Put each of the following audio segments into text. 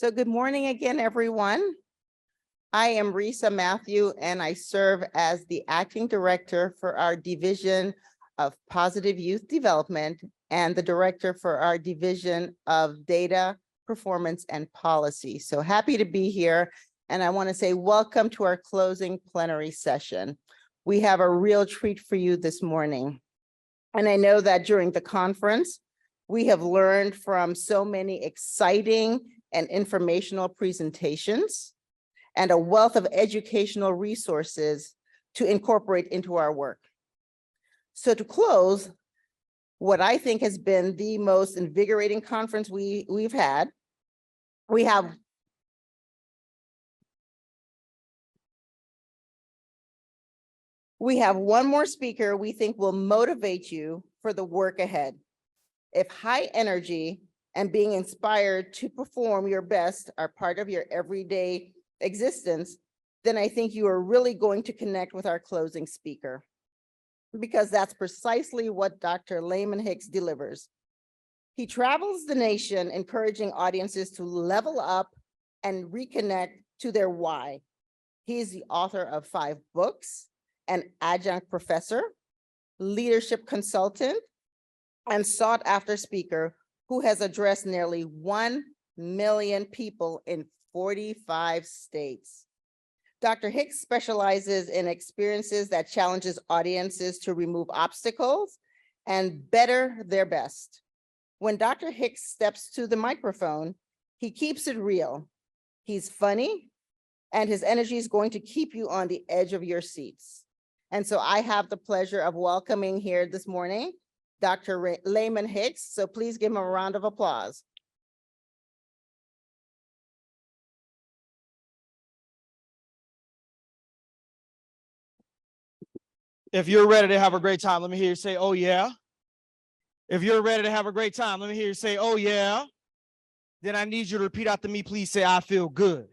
So good morning again, everyone. I am Resa Matthew, and I serve as the acting director for our Division of Positive Youth Development and the director for our Division of Data, Performance, and Policy. So happy to be here. And I want to say welcome to our closing plenary session. We have a real treat for you this morning. And I know that during the conference, we have learned from so many exciting and informational presentations and a wealth of educational resources to incorporate into our work. So to close, what I think has been the most invigorating conference we've had, we have one more speaker we think will motivate you for the work ahead. If high energy and being inspired to perform your best are part of your everyday existence, then I think you are really going to connect with our closing speaker, because that's precisely what Dr. Laymon Hicks delivers. He travels the nation encouraging audiences to level up and reconnect to their why. He is the author of 5 books, an adjunct professor, leadership consultant, and sought after speaker who has addressed nearly 1 million people in 45 states. Dr. Hicks specializes in experiences that challenges audiences to remove obstacles and better their best. When Dr. Hicks steps to the microphone, he keeps it real. He's funny, and his energy is going to keep you on the edge of your seats. And so I have the pleasure of welcoming here this morning Dr. Laymon Hicks. So please give him a round of applause. If you're ready to have a great time, let me hear you say, oh yeah. If you're ready to have a great time, let me hear you say, oh yeah. Then I need you to repeat after me, please. Say, I feel good.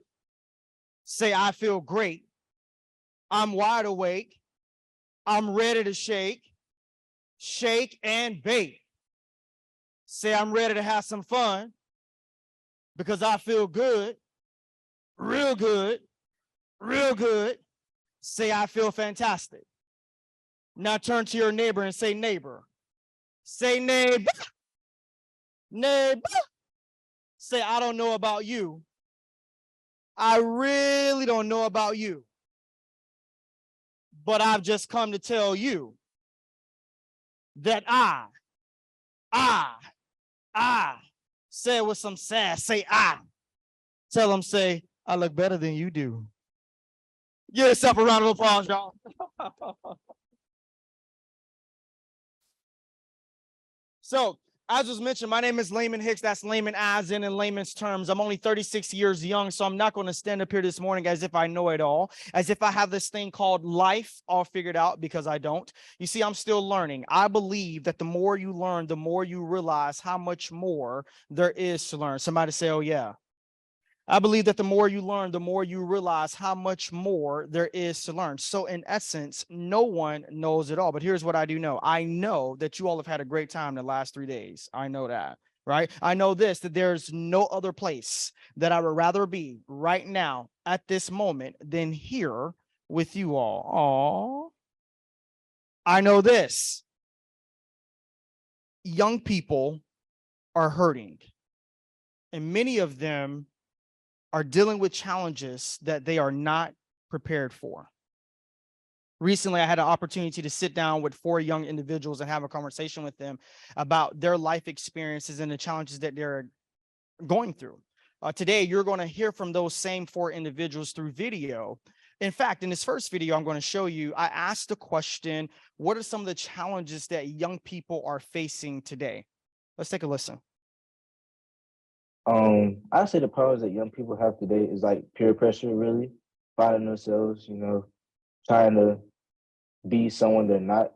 Say, I feel great. I'm wide awake. I'm ready to shake and bake. Say, I'm ready to have some fun because I feel good, real good, real good. Say, I feel fantastic. Now turn to your neighbor and say, neighbor. Say, neighbor. Neighbor. Say, I don't know about you. I really don't know about you. But I've just come to tell you that I, say it with some sass, say I. Tell them, say, I look better than you do. Give yourself a round of applause, y'all. So, as was mentioned, my name is Laymon Hicks. That's Laymon as in layman's terms. I'm only 36 years young, so I'm not going to stand up here this morning as if I know it all, as if I have this thing called life all figured out, because I don't. You see, I'm still learning. I believe that the more you learn, the more you realize how much more there is to learn. Somebody say, oh yeah. I believe that the more you learn, the more you realize how much more there is to learn. So in essence, no one knows it all. But here's what I do know. I know that you all have had a great time the last 3 days. I know that, right? I know this, that there's no other place that I would rather be right now at this moment than here with you all. I know this. Young people are hurting, and many of them are dealing with challenges that they are not prepared for. Recently, I had an opportunity to sit down with 4 young individuals and have a conversation with them about their life experiences and the challenges that they're going through. Today, you're going to hear from those same 4 individuals through video. In fact, in this first video I'm going to show you, I asked the question, what are some of the challenges that young people are facing today? Let's take a listen. I say the problems that young people have today is like peer pressure, really, finding themselves, trying to be someone they're not,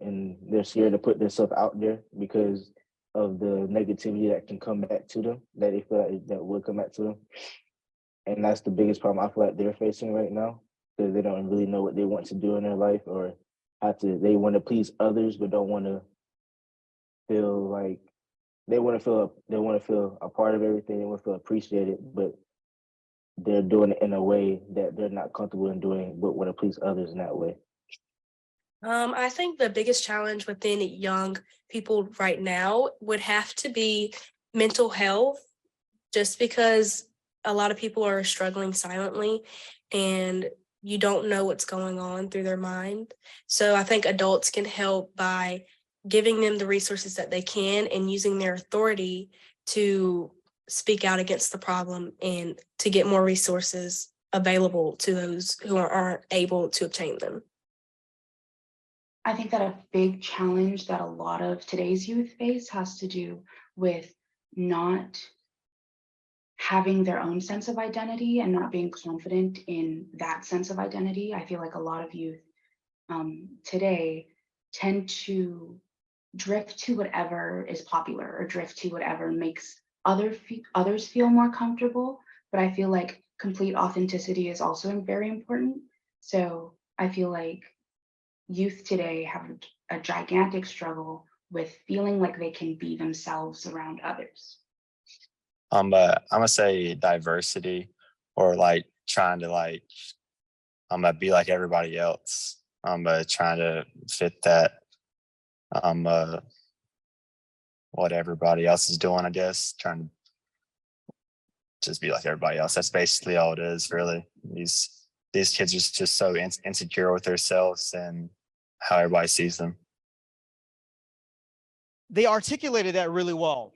and they're scared to put themselves out there because of the negativity that can come back to them, that they feel like that will come back to them. And that's the biggest problem I feel like they're facing right now, because they don't really know what they want to do in their life, or they want to please others, but don't want to feel like they want to feel a part of everything. They want to feel appreciated, but they're doing it in a way that they're not comfortable in doing, but want to please others in that way. I think the biggest challenge within young people right now would have to be mental health, just because a lot of people are struggling silently and you don't know what's going on through their mind. So I think adults can help by giving them the resources that they can and using their authority to speak out against the problem and to get more resources available to those who aren't able to obtain them. I think that a big challenge that a lot of today's youth face has to do with not having their own sense of identity and not being confident in that sense of identity. I feel like a lot of youth today tend to drift to whatever is popular or drift to whatever makes others feel more comfortable. But I feel like complete authenticity is also very important. So I feel like youth today have a gigantic struggle with feeling like they can be themselves around others. But I'm gonna say diversity, or like trying to be like everybody else. But trying to fit that what everybody else is doing, I guess. Trying to just be like everybody else. That's basically all it is, really. These kids are just so insecure with themselves and how everybody sees them. They articulated that really well.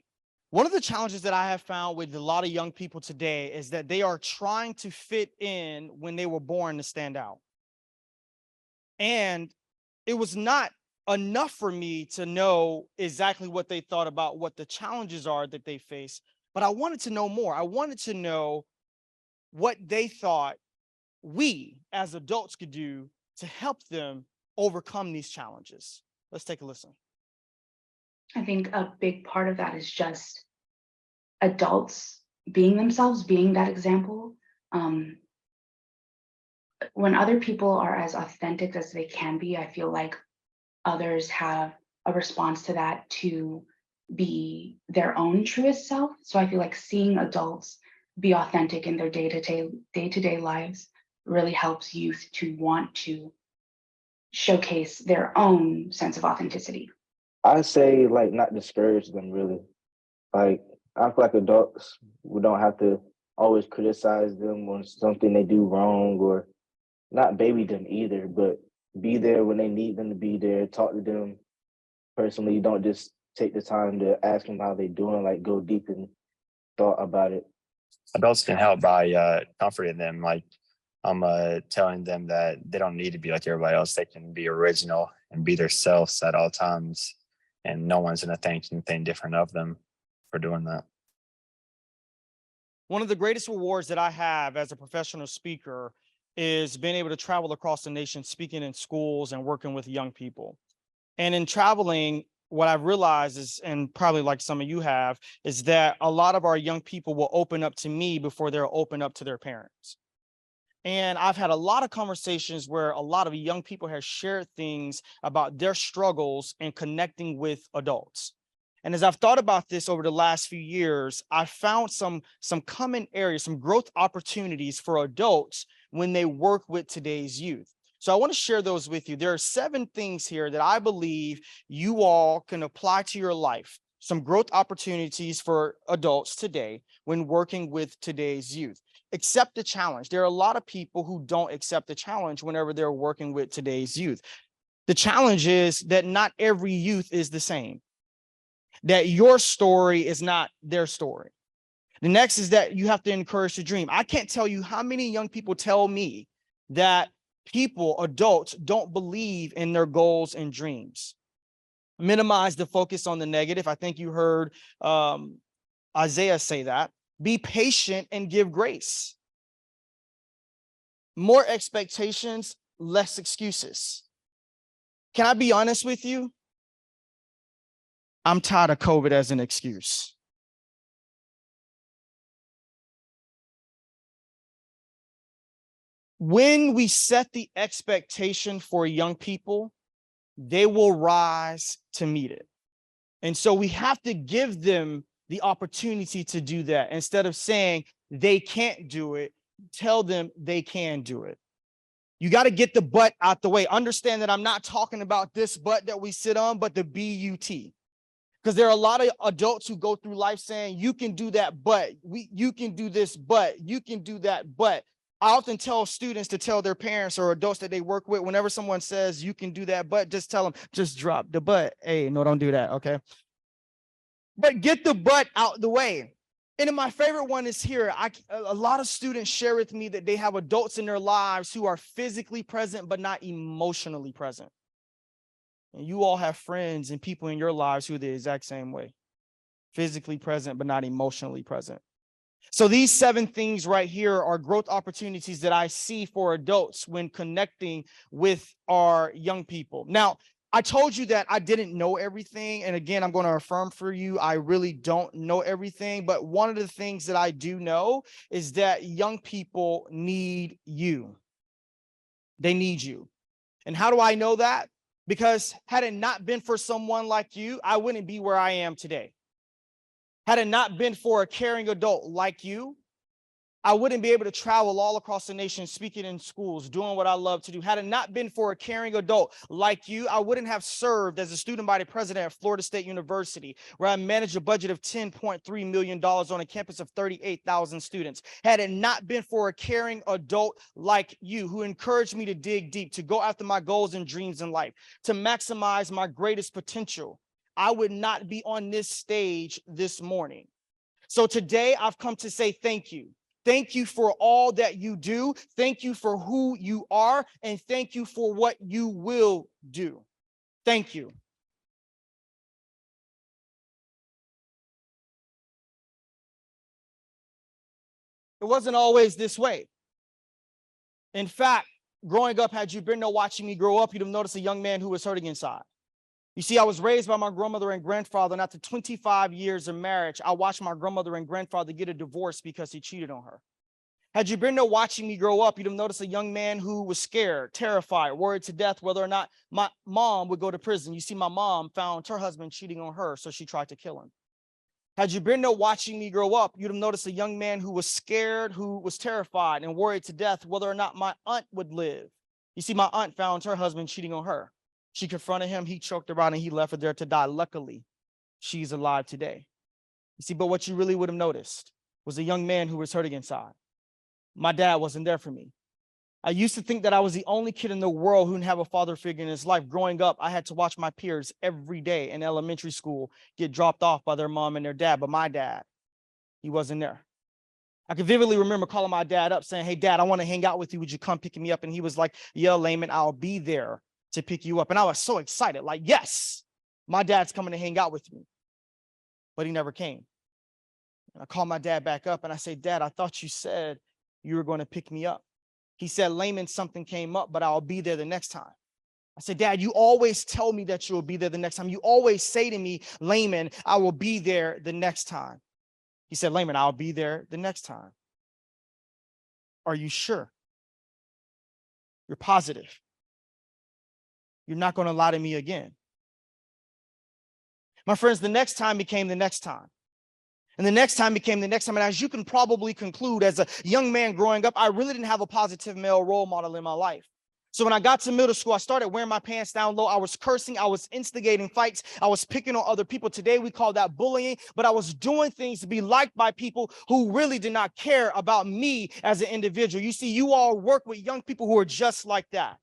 One of the challenges that I have found with a lot of young people today is that they are trying to fit in when they were born to stand out. And it was not enough for me to know exactly what they thought about what the challenges are that they face, but I wanted to know more. I wanted to know what they thought we as adults could do to help them overcome these challenges. Let's take a listen. I think a big part of that is just adults being themselves, being that example. When other people are as authentic as they can be, I feel like others have a response to that to be their own truest self. So I feel like seeing adults be authentic in their day-to-day lives really helps youth to want to showcase their own sense of authenticity. I say like not discourage them really. Like I feel like adults, we don't have to always criticize them on something they do wrong or not baby them either, but be there when they need them to be there, talk to them personally. You don't just take the time to ask them how they doing, like go deep in thought about it. Adults can help by comforting them, like telling them that they don't need to be like everybody else. They can be original and be themselves at all times, and no one's gonna think anything different of them for doing that. One of the greatest rewards that I have as a professional speaker is being able to travel across the nation, speaking in schools and working with young people. And in traveling, what I've realized is, and probably like some of you have, is that a lot of our young people will open up to me before they'll open up to their parents. And I've had a lot of conversations where a lot of young people have shared things about their struggles in connecting with adults. And as I've thought about this over the last few years, I found some common areas, some growth opportunities for adults when they work with today's youth. So I want to share those with you. There are 7 things here that I believe you all can apply to your life. Some growth opportunities for adults today when working with today's youth. Accept the challenge. There are a lot of people who don't accept the challenge whenever they're working with today's youth. The challenge is that not every youth is the same, that your story is not their story. The next is that you have to encourage the dream. I can't tell you how many young people tell me that adults don't believe in their goals and dreams. Minimize the focus on the negative. I think you heard Isaiah say that. Be patient and give grace. More expectations, less excuses. Can I be honest with you? I'm tired of COVID as an excuse. When we set the expectation for young people, they will rise to meet it. And so we have to give them the opportunity to do that. Instead of saying they can't do it, tell them they can do it. You got to get the butt out the way. Understand that I'm not talking about this butt that we sit on, but the BUT. Because there are a lot of adults who go through life saying, you can do that, but you can do this, but you can do that, but. I often tell students to tell their parents or adults that they work with, whenever someone says you can do that, but just tell them, just drop the but. Hey, no, don't do that, okay? But get the but out the way. And then my favorite one is here. A lot of students share with me that they have adults in their lives who are physically present, but not emotionally present. And you all have friends and people in your lives who are the exact same way. Physically present, but not emotionally present. So these 7 things right here are growth opportunities that I see for adults when connecting with our young people. Now, I told you that I didn't know everything. And again, I'm going to affirm for you, I really don't know everything. But one of the things that I do know is that young people need you. They need you. And how do I know that? Because had it not been for someone like you, I wouldn't be where I am today. Had it not been for a caring adult like you, I wouldn't be able to travel all across the nation, speaking in schools, doing what I love to do. Had it not been for a caring adult like you, I wouldn't have served as a student body president at Florida State University, where I managed a budget of $10.3 million on a campus of 38,000 students. Had it not been for a caring adult like you, who encouraged me to dig deep, to go after my goals and dreams in life, to maximize my greatest potential, I would not be on this stage this morning. So today I've come to say thank you. Thank you for all that you do. Thank you for who you are. And thank you for what you will do. Thank you. It wasn't always this way. In fact, growing up, had you been there watching me grow up, you'd have noticed a young man who was hurting inside. You see, I was raised by my grandmother and grandfather, and after 25 years of marriage, I watched my grandmother and grandfather get a divorce because he cheated on her. Had you been there watching me grow up, you'd have noticed a young man who was scared, terrified, worried to death whether or not my mom would go to prison. You see, my mom found her husband cheating on her, so she tried to kill him. Had you been there watching me grow up, you'd have noticed a young man who was scared, who was terrified and worried to death whether or not my aunt would live. You see, my aunt found her husband cheating on her. She confronted him, he choked her out, and he left her there to die. Luckily, she's alive today. You see, but what you really would have noticed was a young man who was hurting inside. My dad wasn't there for me. I used to think that I was the only kid in the world who didn't have a father figure in his life. Growing up, I had to watch my peers every day in elementary school get dropped off by their mom and their dad, but my dad, he wasn't there. I can vividly remember calling my dad up saying, hey, Dad, I want to hang out with you. Would you come pick me up? And he was like, yeah, Laymon, I'll be there to pick you up. And I was so excited, like, yes, my dad's coming to hang out with me. But he never came. And I called my dad back up and I said, Dad, I thought you said you were going to pick me up. He said, Laymon, something came up, but I'll be there the next time. I said, Dad, you always tell me that you'll be there the next time. You always say to me, Laymon, I will be there the next time. He said, Laymon, I'll be there the next time. Are you sure? You're positive? You're not going to lie to me again? My friends, the next time became the next time. And the next time became the next time. And as you can probably conclude, as a young man growing up, I really didn't have a positive male role model in my life. So when I got to middle school, I started wearing my pants down low. I was cursing. I was instigating fights. I was picking on other people. Today, we call that bullying. But I was doing things to be liked by people who really did not care about me as an individual. You see, you all work with young people who are just like that.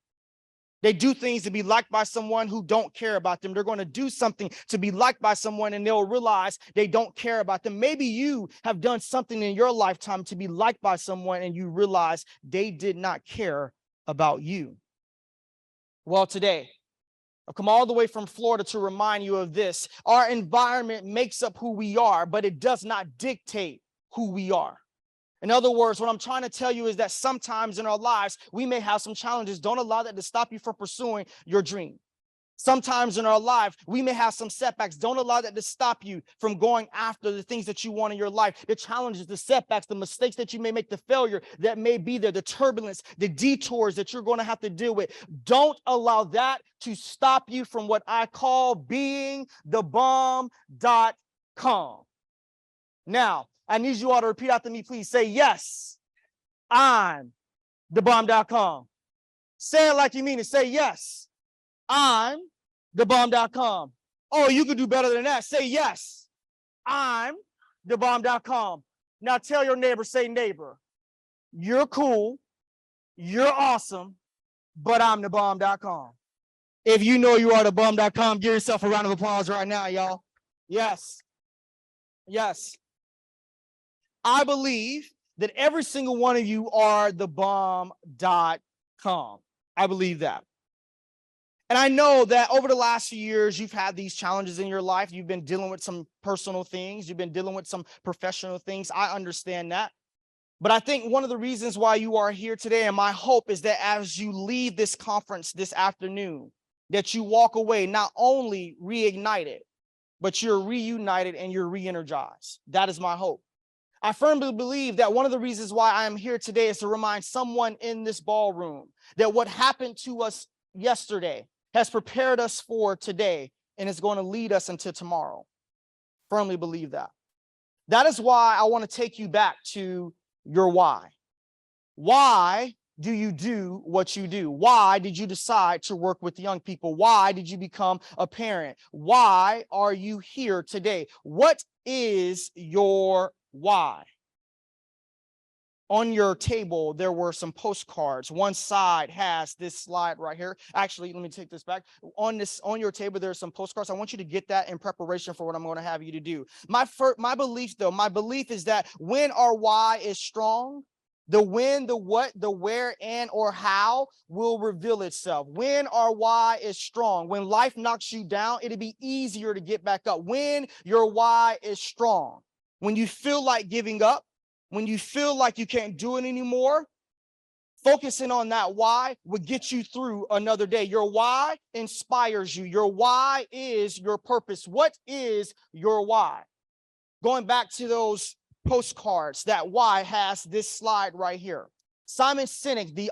They do things to be liked by someone who don't care about them. They're going to do something to be liked by someone and they'll realize they don't care about them. Maybe you have done something in your lifetime to be liked by someone and you realize they did not care about you. Well, today, I've come all the way from Florida to remind you of this. Our environment makes up who we are, but it does not dictate who we are. In other words, what I'm trying to tell you is that sometimes in our lives, we may have some challenges. Don't allow that to stop you from pursuing your dream. Sometimes in our life, we may have some setbacks. Don't allow that to stop you from going after the things that you want in your life, the challenges, the setbacks, the mistakes that you may make, the failure that may be there, the turbulence, the detours that you're going to have to deal with. Don't allow that to stop you from what I call being the bomb.com. Now, I need you all to repeat after me, please. Say, yes, I'm the bomb.com. Say it like you mean it. Say, yes, I'm the bomb.com. Oh, you could do better than that. Say, yes, I'm the bomb.com. Now tell your neighbor, say, neighbor, you're cool, you're awesome, but I'm the bomb.com. If you know you are the bomb.com, give yourself a round of applause right now, y'all. Yes. Yes. I believe that every single one of you are the bomb.com. I believe that. And I know that over the last few years, you've had these challenges in your life. You've been dealing with some personal things. You've been dealing with some professional things. I understand that. But I think one of the reasons why you are here today, and my hope is that as you leave this conference this afternoon, that you walk away not only reignited, but you're reunited and you're re-energized. That is my hope. I firmly believe that one of the reasons why I am here today is to remind someone in this ballroom that what happened to us yesterday has prepared us for today and is going to lead us into tomorrow. Firmly believe that. That is why I want to take you back to your why. Why do you do what you do? Why did you decide to work with young people? Why did you become a parent? Why are you here today? What is your why? On your table, there were some postcards. One side has this slide right here. Actually, let me take this back. On your table, there's some postcards. I want you to get that in preparation for what I'm going to have you to do. My belief is that when our why is strong, the when, the what, the where, and or how will reveal itself. When our why is strong, when life knocks you down, it'll be easier to get back up. When your why is strong, when you feel like giving up, when you feel like you can't do it anymore, focusing on that why will get you through another day. Your why inspires you. Your why is your purpose. What is your why? Going back to those postcards, that why has this slide right here. Simon Sinek, the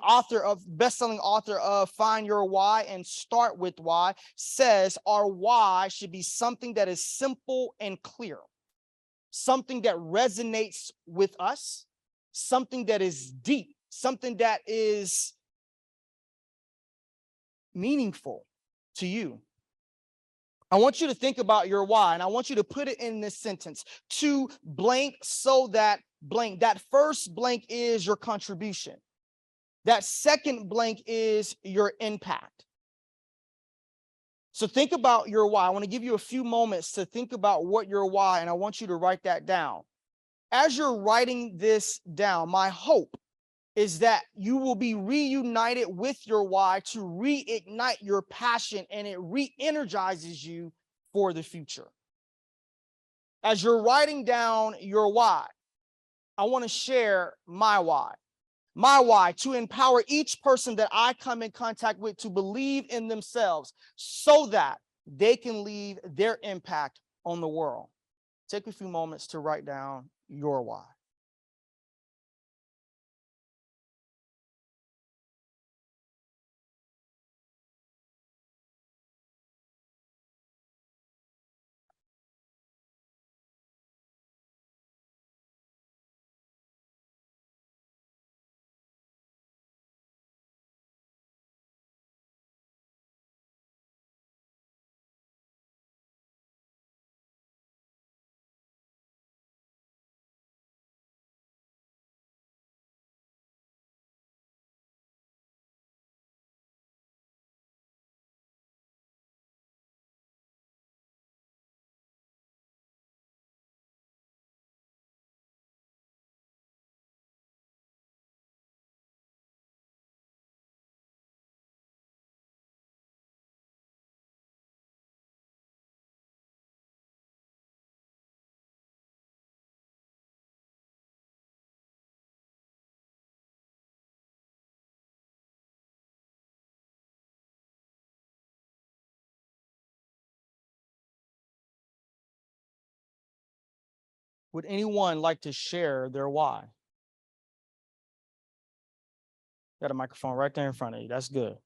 best-selling author of Find Your Why and Start With Why, says our why should be something that is simple and clear. Something that resonates with us, something that is deep, something that is meaningful to you. I want you to think about your why, and I want you to put it in this sentence: to blank so that blank. That first blank is your contribution. That second blank is your impact. So think about your why. I want to give you a few moments to think about what your why, and I want you to write that down. As you're writing this down, my hope is that you will be reunited with your why to reignite your passion, and it re-energizes you for the future. As you're writing down your why, I want to share my why. My why, to empower each person that I come in contact with to believe in themselves so that they can leave their impact on the world. Take a few moments to write down your why. Would anyone like to share their why? Got a microphone right there in front of you. That's good.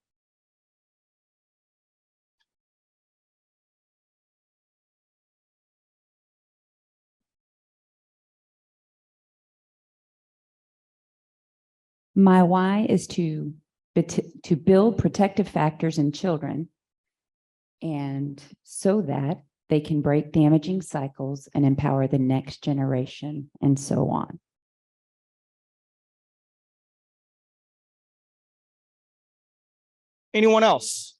My why is to build protective factors in children, and so that they can break damaging cycles and empower the next generation, and so on. Anyone else?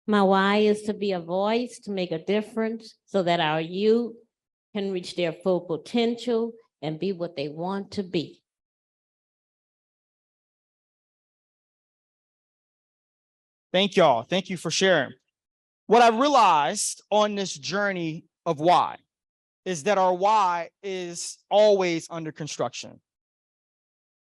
My why is to be a voice, to make a difference so that our youth can reach their full potential and be what they want to be. Thank y'all. Thank you for sharing. What I realized on this journey of why is that our why is always under construction.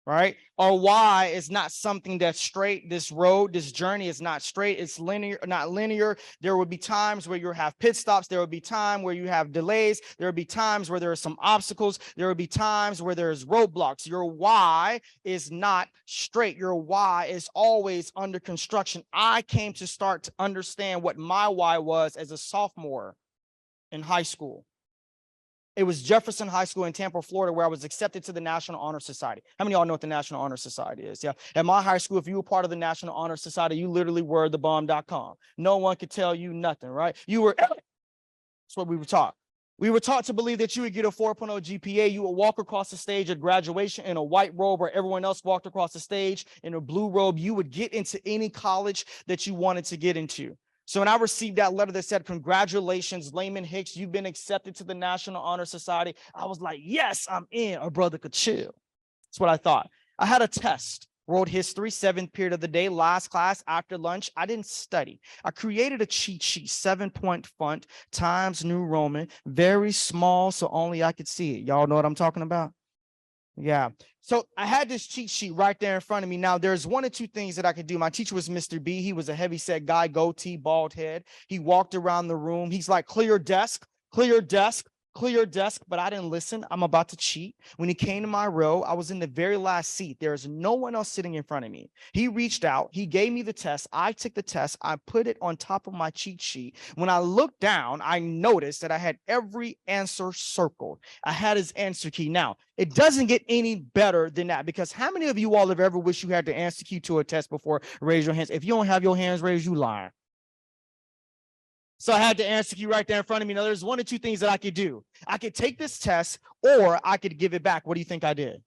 Right? Our why is not something that's straight. This road, this journey is not straight. It's linear, not linear. There will be times where you have pit stops. There will be time where you have delays. There will be times where there are some obstacles. There will be times where there's roadblocks. Your why is not straight. Your why is always under construction. I came to start to understand what my why was as a sophomore in high school. It was Jefferson High School in Tampa, Florida, where I was accepted to the National Honor Society. How many of y'all know what the National Honor Society is? Yeah. At my high school, if you were part of the National Honor Society, you literally were thebomb.com. No one could tell you nothing, right? You were, that's what we were taught. We were taught to believe that you would get a 4.0 GPA. You would walk across the stage at graduation in a white robe where everyone else walked across the stage in a blue robe. You would get into any college that you wanted to get into. So when I received that letter that said, congratulations, Laymon Hicks, you've been accepted to the National Honor Society, I was like, yes, I'm in. A brother could chill. That's what I thought. I had a test, world history, 7th period of the day, last class after lunch. I didn't study. I created a cheat sheet, 7-point font, Times New Roman, very small, so only I could see it. Y'all know what I'm talking about? Yeah. So I had this cheat sheet right there in front of me. Now, there's one or two things that I could do. My teacher was Mr. B. He was a heavy-set guy, goatee, bald head. He walked around the room. He's like, clear desk, clear desk, clear desk. But I didn't listen. I'm about to cheat. When he came to my row, I was in the very last seat. There's no one else sitting in front of me. He reached out. He gave me the test. I took the test. I put it on top of my cheat sheet. When I looked down, I noticed that I had every answer circled. I had his answer key. Now, it doesn't get any better than that, because how many of you all have ever wished you had the answer key to a test before? Raise your hands. If you don't have your hands raised, you lying. So I had the answer key right there in front of me. Now, there's one or two things that I could do. I could take this test, or I could give it back. What do you think I did?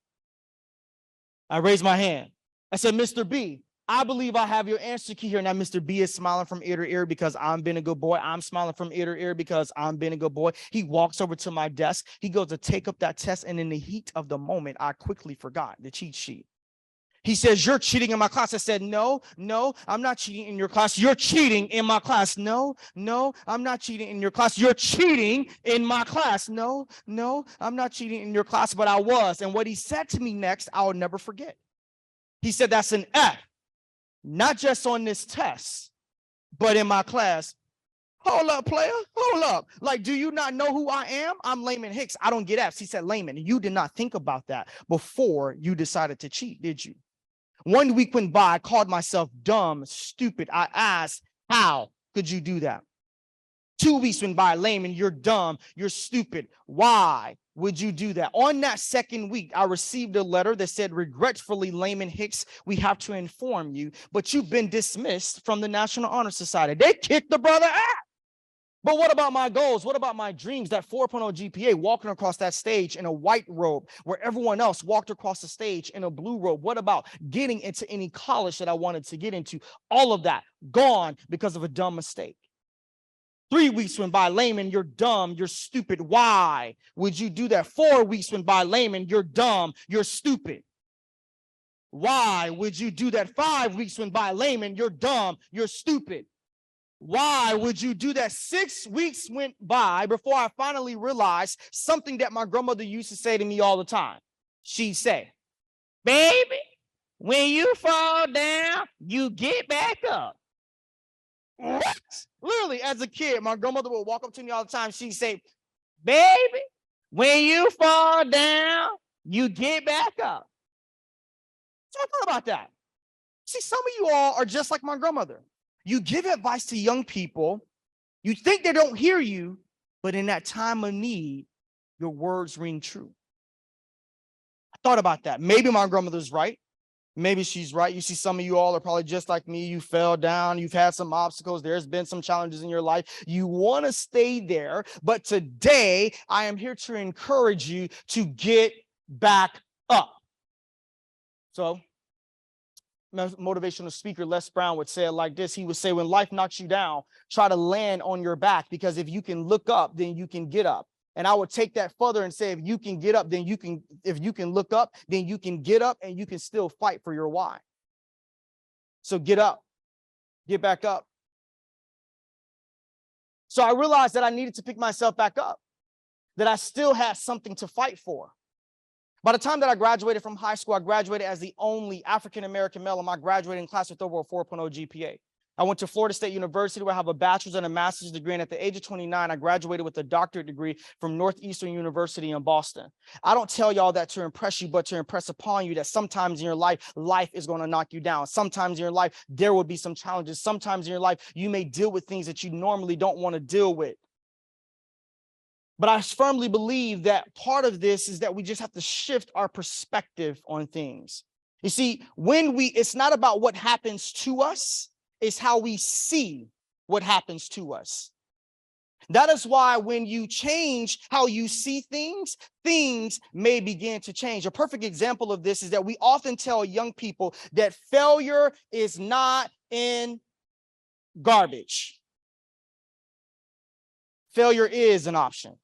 I raised my hand. I said, Mr. B, I believe I have your answer key here. Now, Mr. B is smiling from ear to ear because I'm being a good boy. I'm smiling from ear to ear because I'm being a good boy. He walks over to my desk. He goes to take up that test. And in the heat of the moment, I quickly forgot the cheat sheet. He says, you're cheating in my class. I said, no, I'm not cheating in your class. You're cheating in my class. No, I'm not cheating in your class. You're cheating in my class. No, I'm not cheating in your class, but I was. And what he said to me next, I'll never forget. He said, that's an F, not just on this test, but in my class. Hold up, player. Hold up. Like, do you not know who I am? I'm Laymon Hicks. I don't get F's. He said, Laymon, you did not think about that before you decided to cheat, did you? 1 week went by. I called myself dumb, stupid. I asked, how could you do that? 2 weeks went by. Laymon, you're dumb. You're stupid. Why would you do that? On that second week, I received a letter that said, regretfully, Laymon Hicks, we have to inform you, but you've been dismissed from the National Honor Society. They kicked the brother out. But what about my goals? What about my dreams? That 4.0 GPA, walking across that stage in a white robe where everyone else walked across the stage in a blue robe? What about getting into any college that I wanted to get into? All of that gone because of a dumb mistake. 3 weeks went by. Laymon, you're dumb. You're stupid. Why would you do that? 4 weeks went by. Laymon, you're dumb. You're stupid. Why would you do that? 5 weeks went by. Laymon, you're dumb. You're stupid. Why would you do that? 6 weeks went by before I finally realized something that my grandmother used to say to me all the time. She'd say, baby, when you fall down, you get back up. What? Literally, as a kid, my grandmother would walk up to me all the time. She'd say, baby, when you fall down, you get back up. So I thought about that. See, some of you all are just like my grandmother. You give advice to young people. You think they don't hear you, but in that time of need, your words ring true. I thought about that. Maybe my grandmother's right. Maybe she's right. You see, some of you all are probably just like me. You fell down. You've had some obstacles. There's been some challenges in your life. You want to stay there. But today, I am here to encourage you to get back up. So, motivational speaker Les Brown would say it like this. He would say, when life knocks you down, try to land on your back, because if you can look up, then you can get up. And I would take that further and say, if you can get up, then you can, if you can look up, then you can get up and you can still fight for your why. So get up, get back up. So I realized that I needed to pick myself back up, that I still had something to fight for. By the time that I graduated from high school, I graduated as the only African-American male in my graduating class with over a 4.0 GPA. I went to Florida State University, where I have a bachelor's and a master's degree. And at the age of 29, I graduated with a doctorate degree from Northeastern University in Boston. I don't tell y'all that to impress you, but to impress upon you that sometimes in your life, life is going to knock you down. Sometimes in your life, there will be some challenges. Sometimes in your life, you may deal with things that you normally don't want to deal with. But I firmly believe that part of this is that we just have to shift our perspective on things. You see, it's not about what happens to us, it's how we see what happens to us. That is why when you change how you see things, things may begin to change. A perfect example of this is that we often tell young people that failure is not in garbage. Failure is an option.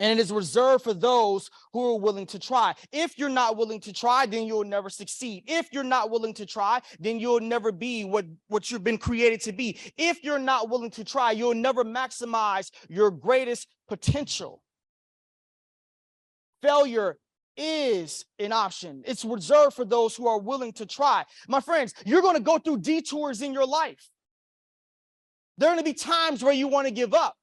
And it is reserved for those who are willing to try. If you're not willing to try, then you'll never succeed. If you're not willing to try, then you'll never be what you've been created to be. If you're not willing to try, you'll never maximize your greatest potential. Failure is an option. It's reserved for those who are willing to try. My friends, you're going to go through detours in your life. There are going to be times where you want to give up.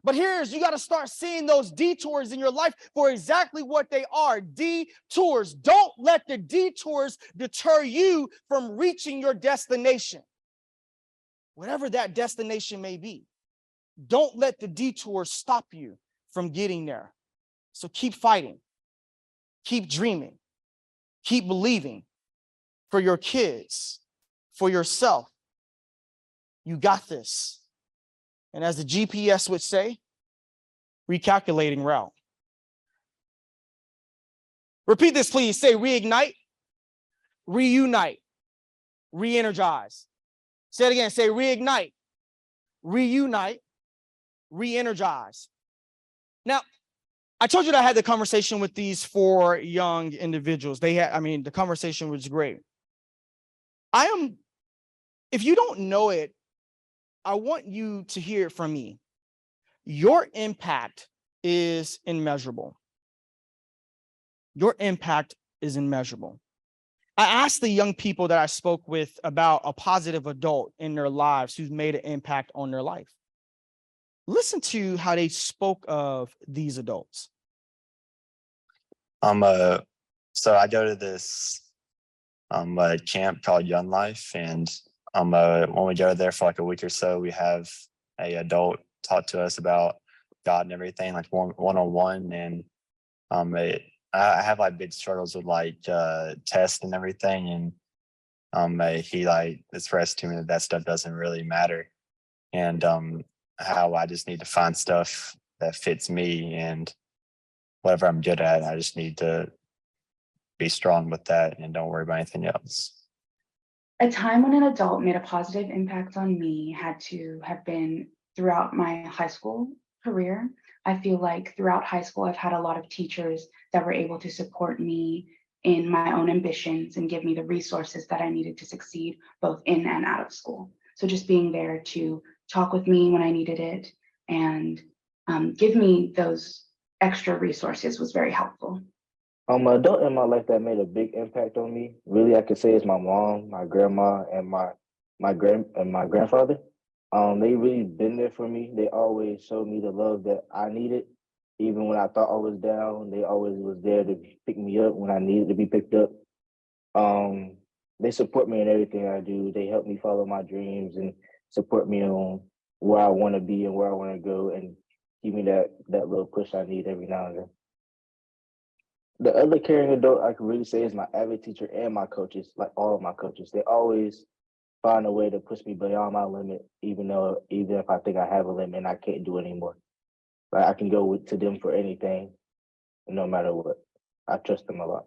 But you got to start seeing those detours in your life for exactly what they are, detours. Don't let the detours deter you from reaching your destination, whatever that destination may be. Don't let the detours stop you from getting there. So keep fighting, keep dreaming, keep believing for your kids, for yourself. You got this. And as the GPS would say, recalculating route. Repeat this, please. Say reignite, reunite, re-energize. Say it again. Say reignite, reunite, re-energize. Now, I told you that I had the conversation with these 4 young individuals. The conversation was great. If you don't know it, I want you to hear it from me. Your impact is immeasurable. Your impact is immeasurable. I asked the young people that I spoke with about a positive adult in their lives who's made an impact on their life. Listen to how they spoke of these adults. So I go to this camp called Young Life, and when we go there for like a week or so, we have a adult talk to us about God and everything, like one-on-one. And I have like big struggles with like tests and everything, and he like expressed to me that stuff doesn't really matter, and how I just need to find stuff that fits me, and whatever I'm good at, I just need to be strong with that and don't worry about anything else. A time when an adult made a positive impact on me had to have been throughout my high school career. I feel like throughout high school, I've had a lot of teachers that were able to support me in my own ambitions and give me the resources that I needed to succeed both in and out of school. So just being there to talk with me when I needed it and give me those extra resources was very helpful. Adult in my life that made a big impact on me, really, I could say is my mom, my grandma, and my grandfather. They really been there for me. They always showed me the love that I needed. Even when I thought I was down, they always was there to pick me up when I needed to be picked up. Um, they support me in everything I do. They help me follow my dreams and support me on where I want to be and where I want to go, and give me that little push I need every now and then. The other caring adult I can really say is my avid teacher and my coaches, like all of my coaches. They always find a way to push me beyond my limit, even if I think I have a limit and I can't do it anymore. Like I can go to them for anything, no matter what. I trust them a lot.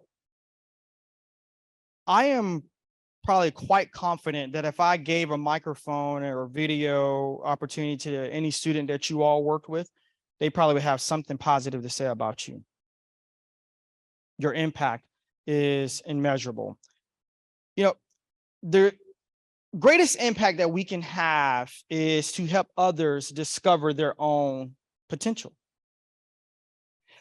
I am probably quite confident that if I gave a microphone or video opportunity to any student that you all worked with, they probably would have something positive to say about you. Your impact is immeasurable. You know, the greatest impact that we can have is to help others discover their own potential.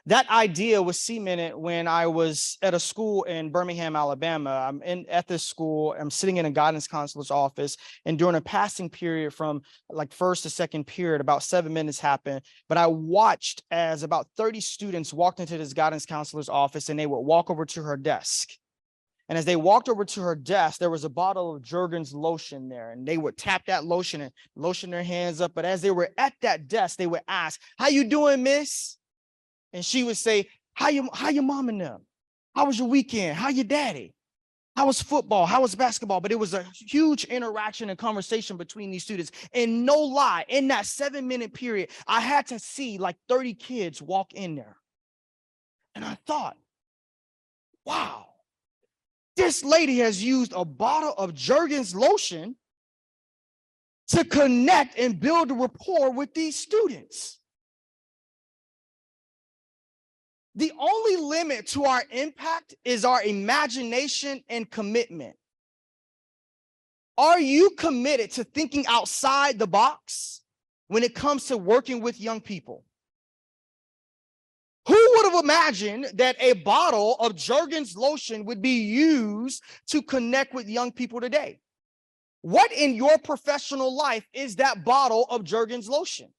That idea was cemented when I was at a school in Birmingham, Alabama. At this school, I'm sitting in a guidance counselor's office, and during a passing period from like first to second period, about 7 minutes happened. But I watched as about 30 students walked into this guidance counselor's office, and they would walk over to her desk. And as they walked over to her desk, there was a bottle of Jergens lotion there, and they would tap that lotion and lotion their hands up. But as they were at that desk, they would ask, "How you doing, miss?" And she would say, how your mom and them? How was your weekend? How your daddy? How was football? How was basketball? But it was a huge interaction and conversation between these students. And no lie, in that 7-minute period, I had to see like 30 kids walk in there. And I thought, wow, this lady has used a bottle of Jergens lotion to connect and build a rapport with these students. The only limit to our impact is our imagination and commitment. Are you committed to thinking outside the box when it comes to working with young people? Who would have imagined that a bottle of Jergens lotion would be used to connect with young people today? What in your professional life is that bottle of Jergens lotion?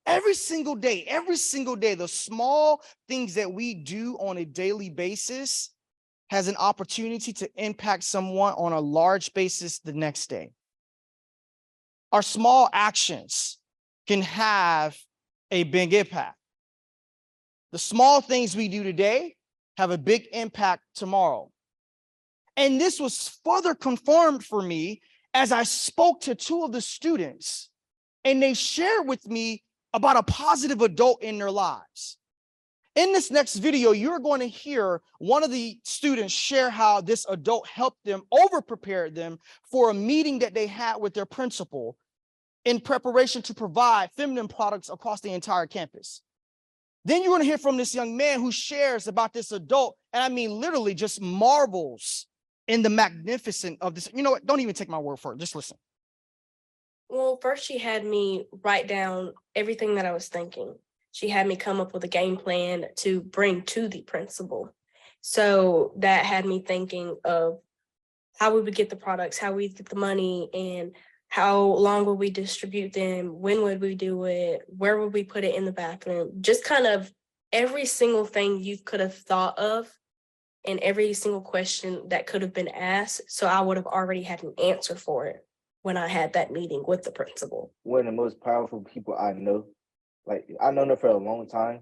Every single day, the small things that we do on a daily basis has an opportunity to impact someone on a large basis the next day. Our small actions can have a big impact. The small things we do today have a big impact tomorrow. And this was further confirmed for me as I spoke to 2 of the students, and they shared with me about a positive adult in their lives. In this next video, you're going to hear one of the students share how this adult helped them, over-prepared them for a meeting that they had with their principal in preparation to provide feminine products across the entire campus. Then you're going to hear from this young man who shares about this adult, and I mean literally just marvels in the magnificence of this. You know what? Don't even take my word for it. Just listen. Well, first she had me write down everything that I was thinking. She had me come up with a game plan to bring to the principal. So that had me thinking of how we would get the products, how we get the money, and how long would we distribute them, when would we do it, where would we put it in the bathroom, just kind of every single thing you could have thought of and every single question that could have been asked. So I would have already had an answer for it when I had that meeting with the principal. One of the most powerful people I know. Like I've known her for a long time,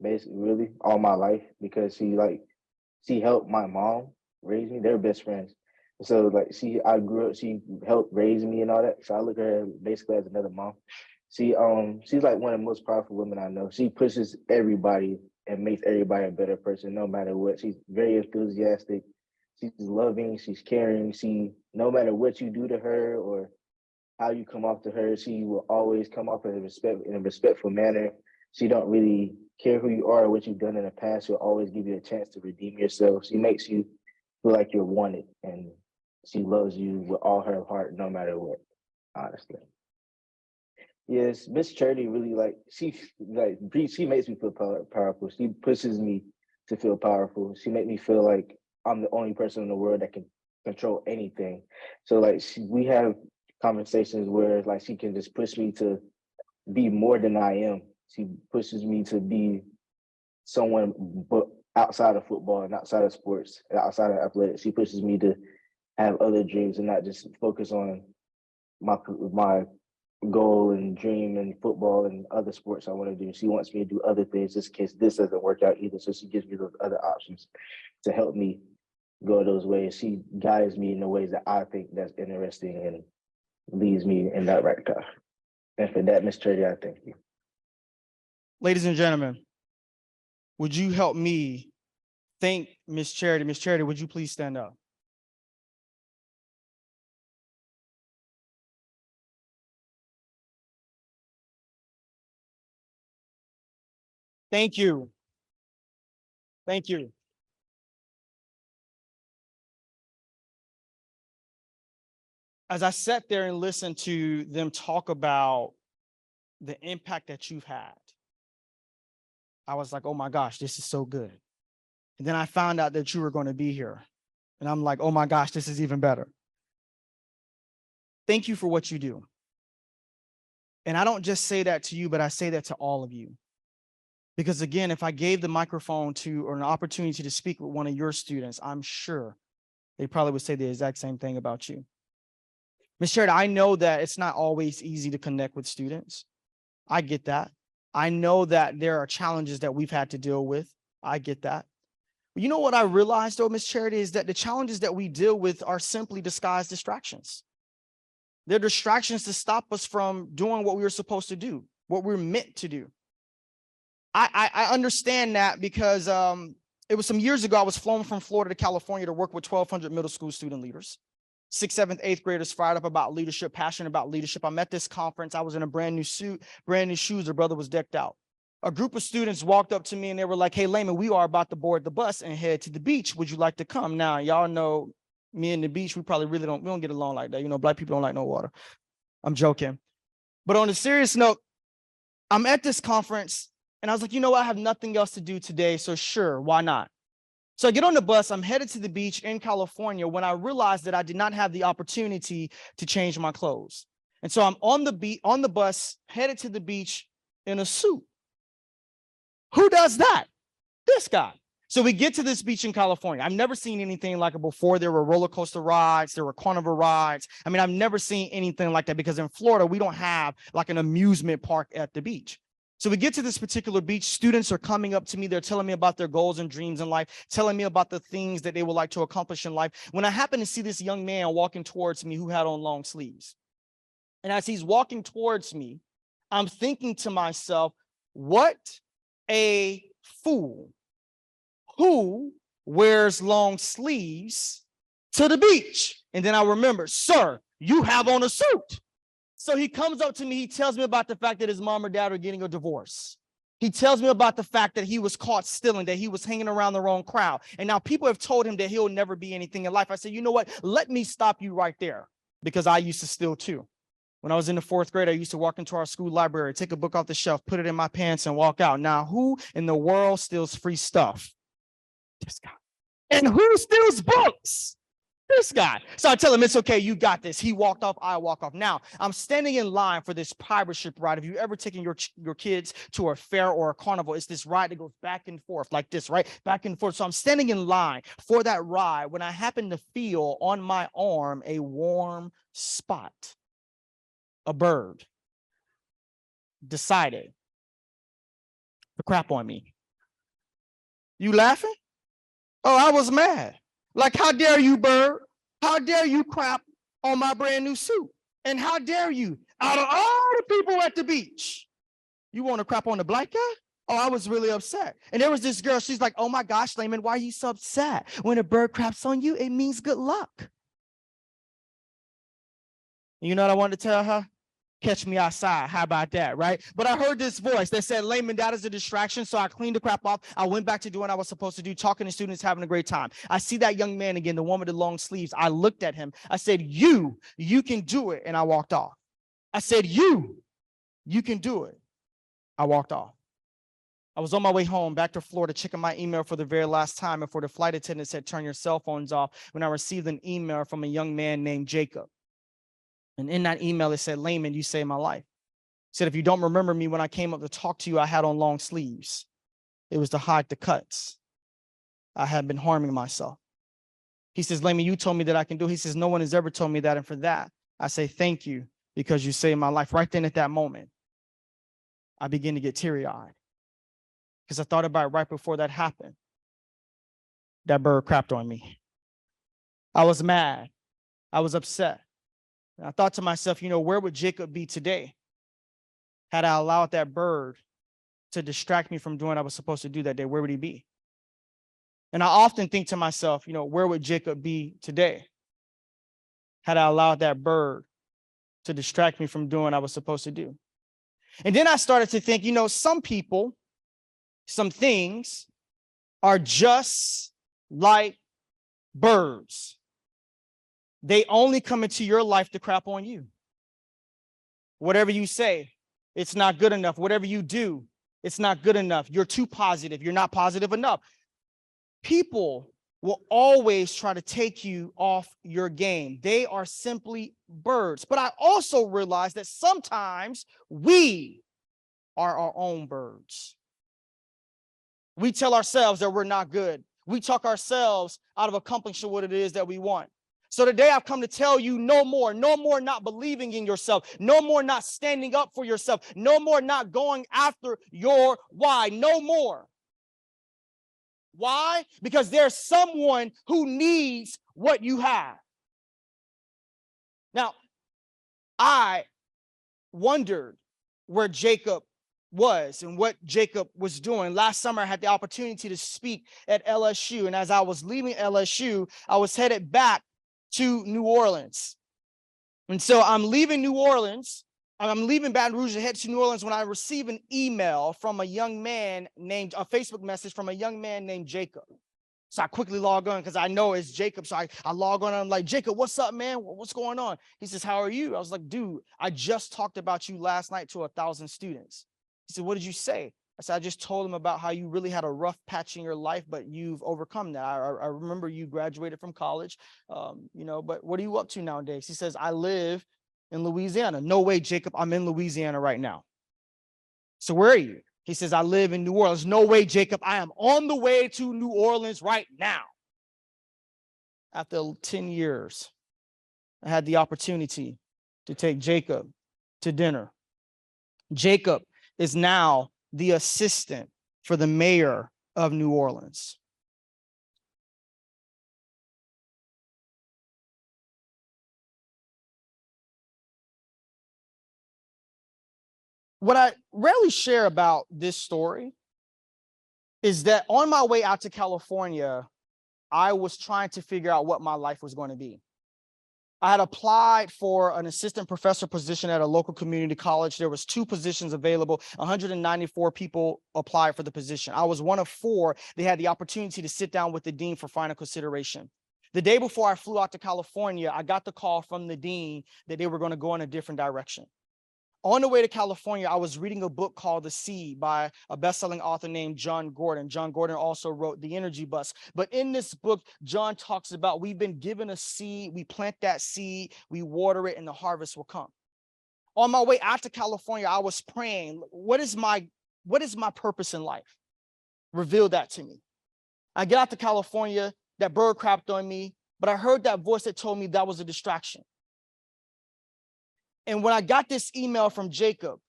basically, really all my life, because she helped my mom raise me. They're best friends. So like I grew up, she helped raise me and all that. So I look at her basically as another mom. She's like one of the most powerful women I know. She pushes everybody and makes everybody a better person, no matter what. She's very enthusiastic. She's loving. She's caring. No matter what you do to her or how you come off to her, she will always come off in a respectful manner. She don't really care who you are or what you've done in the past. She'll always give you a chance to redeem yourself. She makes you feel like you're wanted, and she loves you with all her heart, no matter what, honestly. Yes, Miss Charity really she makes me feel powerful. She pushes me to feel powerful. She makes me feel like I'm the only person in the world that can control anything. So like we have conversations where like she can just push me to be more than I am. She pushes me to be someone but outside of football and outside of sports and outside of athletics. She pushes me to have other dreams and not just focus on my goal and dream in football and other sports I want to do. She wants me to do other things just in case this doesn't work out either. So she gives me those other options to help me go those ways. She guides me in the ways that I think that's interesting and leads me in that right path. And for that, Miss Charity, I thank you. Ladies and gentlemen, would you help me thank Miss Charity? Miss Charity, would you please stand up? Thank you. Thank you. As I sat there and listened to them talk about the impact that you've had, I was like, oh my gosh, this is so good. And then I found out that you were going to be here. And I'm like, oh my gosh, this is even better. Thank you for what you do. And I don't just say that to you, but I say that to all of you. Because again, if I gave the microphone to or an opportunity to speak with one of your students, I'm sure they probably would say the exact same thing about you. Ms. Charity, I know that it's not always easy to connect with students. I get that. I know that there are challenges that we've had to deal with. I get that. But you know what I realized though, Ms. Charity, is that the challenges that we deal with are simply disguised distractions. They're distractions to stop us from doing what we were supposed to do, what we're meant to do. I understand that because it was some years ago, I was flown from Florida to California to work with 1,200 middle school student leaders. 6th, 7th, 8th graders fired up about leadership, passionate about leadership. I'm at this conference. I was in a brand new suit, brand new shoes. Their brother was decked out. A group of students walked up to me and they were like, hey, Laymon, we are about to board the bus and head to the beach. Would you like to come? Now, y'all know me and the beach, we probably really don't get along like that. You know, Black people don't like no water. I'm joking. But on a serious note, I'm at this conference and I was like, you know what? I have nothing else to do today. So sure, why not? So I get on the bus, I'm headed to the beach in California when I realized that I did not have the opportunity to change my clothes. And so I'm on the bus, headed to the beach in a suit. Who does that? This guy. So we get to this beach in California. I've never seen anything like it before. There were roller coaster rides, there were carnival rides. I mean, I've never seen anything like that because in Florida, we don't have like an amusement park at the beach. So we get to this particular beach, students are coming up to me, they're telling me about their goals and dreams in life, telling me about the things that they would like to accomplish in life. When I happen to see this young man walking towards me who had on long sleeves. And as he's walking towards me, I'm thinking to myself, what a fool who wears long sleeves to the beach. And then I remember, sir, you have on a suit. So he comes up to me, he tells me about the fact that his mom or dad are getting a divorce. He tells me about the fact that he was caught stealing, that he was hanging around the wrong crowd. And now people have told him that he'll never be anything in life. I said, you know what? Let me stop you right there because I used to steal too. When I was in the 4th grade, I used to walk into our school library, take a book off the shelf, put it in my pants and walk out. Now, who in the world steals free stuff? This guy. And who steals books? This guy. So I tell him, it's okay, you got this. He walked off, I walk off. Now, I'm standing in line for this pirate ship ride. Have you ever taken your kids to a fair or a carnival? It's this ride that goes back and forth like this, right? Back and forth. So I'm standing in line for that ride when I happen to feel on my arm a warm spot. A bird decided to crap on me. You laughing? Oh, I was mad. Like, how dare you, bird? How dare you crap on my brand new suit? And how dare you, out of all the people at the beach, you want to crap on the black guy? Oh, I was really upset. And there was this girl, she's like, oh my gosh, Laymon, why are you so upset? When a bird craps on you, it means good luck. You know what I wanted to tell her? Catch me outside. How about that, right? But I heard this voice that said, Laymon, that is a distraction. So I cleaned the crap off. I went back to doing what I was supposed to do, talking to students, having a great time. I see that young man again, the one with the long sleeves. I looked at him. I said, you can do it. And I walked off. I said, you You can do it. I walked off. I was on my way home back to Florida, checking my email for the very last time, and for the flight attendant said, turn your cell phones off, when I received an email from a young man named Jacob. And in that email, it said, Laymon, you saved my life. It said, if you don't remember me, when I came up to talk to you, I had on long sleeves. It was to hide the cuts. I had been harming myself. He says, Laymon, you told me that I can do it. He says, no one has ever told me that. And for that, I say, thank you, because you saved my life. Right then at that moment, I began to get teary-eyed, because I thought about it right before that happened. That bird crapped on me. I was mad. I was upset. And I thought to myself, where would Jacob be today had I allowed that bird to distract me from doing what I was supposed to do that day? Where would he be? And I often think to myself, where would Jacob be today had I allowed that bird to distract me from doing what I was supposed to do? And then I started to think, some people, some things are just like birds. They only come into your life to crap on you. Whatever you say, it's not good enough. Whatever you do, it's not good enough. You're too positive. You're not positive enough. People will always try to take you off your game. They are simply birds. But I also realize that sometimes we are our own birds. We tell ourselves that we're not good. We talk ourselves out of accomplishing what it is that we want. So today I've come to tell you no more not believing in yourself, no more not standing up for yourself, no more not going after your why, no more. Why? Because there's someone who needs what you have. Now, I wondered where Jacob was and what Jacob was doing. Last summer, I had the opportunity to speak at LSU. And as I was leaving LSU, I was headed back to New Orleans. And so I'm leaving New Orleans. I'm leaving Baton Rouge to head to New Orleans when I receive an email from a Facebook message from a young man named Jacob. So I quickly log on because I know it's Jacob. So I log on and I'm like, Jacob, what's up, man? What's going on? He says, how are you? I was like, dude, I just talked about you last night to 1,000 students. He said, what did you say? I said, I just told him about how you really had a rough patch in your life, but you've overcome that. I remember you graduated from college, but what are you up to nowadays? He says, I live in Louisiana. No way, Jacob, I'm in Louisiana right now. So where are you? He says, I live in New Orleans. No way, Jacob, I am on the way to New Orleans right now. After 10 years, I had the opportunity to take Jacob to dinner. Jacob is now the assistant for the mayor of New Orleans. What I rarely share about this story is that on my way out to California, I was trying to figure out what my life was going to be. I had applied for an assistant professor position at a local community college. There was 2 positions available. 194 people applied for the position. I was one of 4. They had the opportunity to sit down with the dean for final consideration. The day before I flew out to California, I got the call from the dean that they were going to go in a different direction. On the way to California, I was reading a book called The Seed by a best-selling author named John Gordon. John Gordon also wrote The Energy Bus. But in this book, John talks about we've been given a seed, we plant that seed, we water it, and the harvest will come. On my way out to California, I was praying, what is my purpose in life? Reveal that to me. I get out to California, that bird crapped on me, but I heard that voice that told me that was a distraction. And when I got this email from Jacob,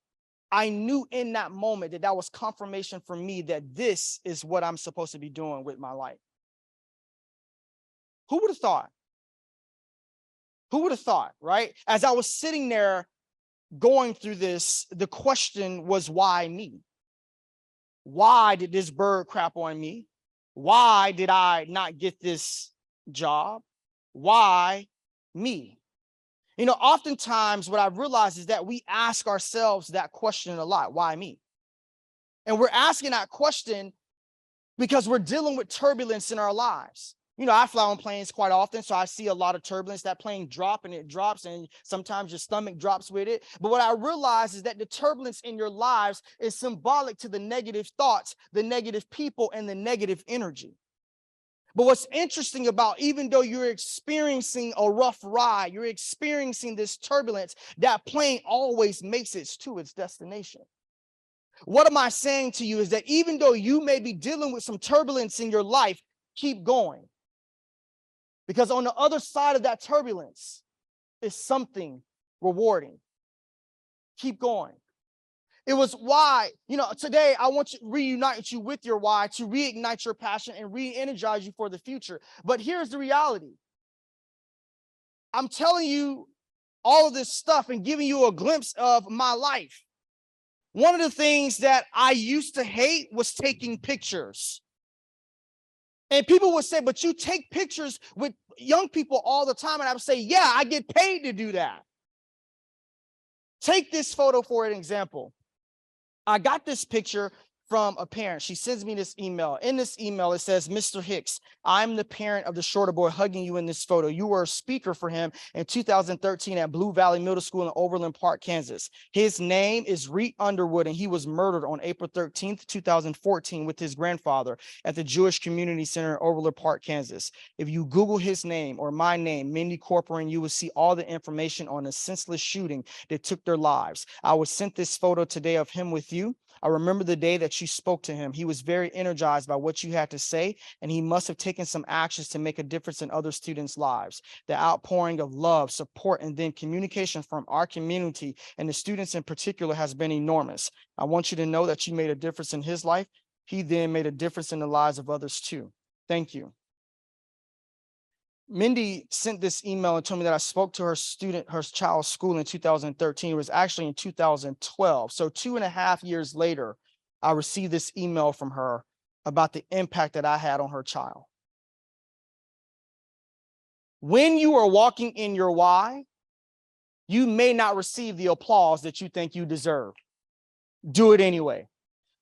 I knew in that moment that was confirmation for me that this is what I'm supposed to be doing with my life. Who would have thought? Who would have thought, right? As I was sitting there going through this, the question was, why me? Why did this bird crap on me? Why did I not get this job? Why me? Oftentimes what I've realized is that we ask ourselves that question a lot. Why me? And we're asking that question because we're dealing with turbulence in our lives. I fly on planes quite often, so I see a lot of turbulence. That plane drop and it drops, and sometimes your stomach drops with it. But what I realize is that the turbulence in your lives is symbolic to the negative thoughts, the negative people, and the negative energy. But what's interesting about, even though you're experiencing a rough ride, you're experiencing this turbulence, that plane always makes it to its destination. What am I saying to you is that even though you may be dealing with some turbulence in your life, keep going. Because on the other side of that turbulence is something rewarding. Keep going. It was why, today I want to reunite you with your why, to reignite your passion and re-energize you for the future. But here's the reality. I'm telling you all of this stuff and giving you a glimpse of my life. One of the things that I used to hate was taking pictures. And people would say, but you take pictures with young people all the time. And I would say, yeah, I get paid to do that. Take this photo for an example. I got this picture from a parent. She sends me this email. In this email, it says, Mr. Hicks, I'm the parent of the shorter boy hugging you in this photo. You were a speaker for him in 2013 at Blue Valley Middle School in Overland Park, Kansas. His name is Reet Underwood, and he was murdered on April 13th, 2014 with his grandfather at the Jewish Community Center in Overland Park, Kansas. If you Google his name or my name, Mindy Corporan, you will see all the information on the senseless shooting that took their lives. I was sent this photo today of him with you. I remember the day that you spoke to him. He was very energized by what you had to say, and he must have taken some actions to make a difference in other students' lives. The outpouring of love, support, and then communication from our community and the students in particular has been enormous. I want you to know that you made a difference in his life. He then made a difference in the lives of others too. Thank you. Mindy sent this email and told me that I spoke to her child's school in 2013. It was actually in 2012. So 2.5 years later, I received this email from her about the impact that I had on her child. When you are walking in your why, you may not receive the applause that you think you deserve. Do it anyway.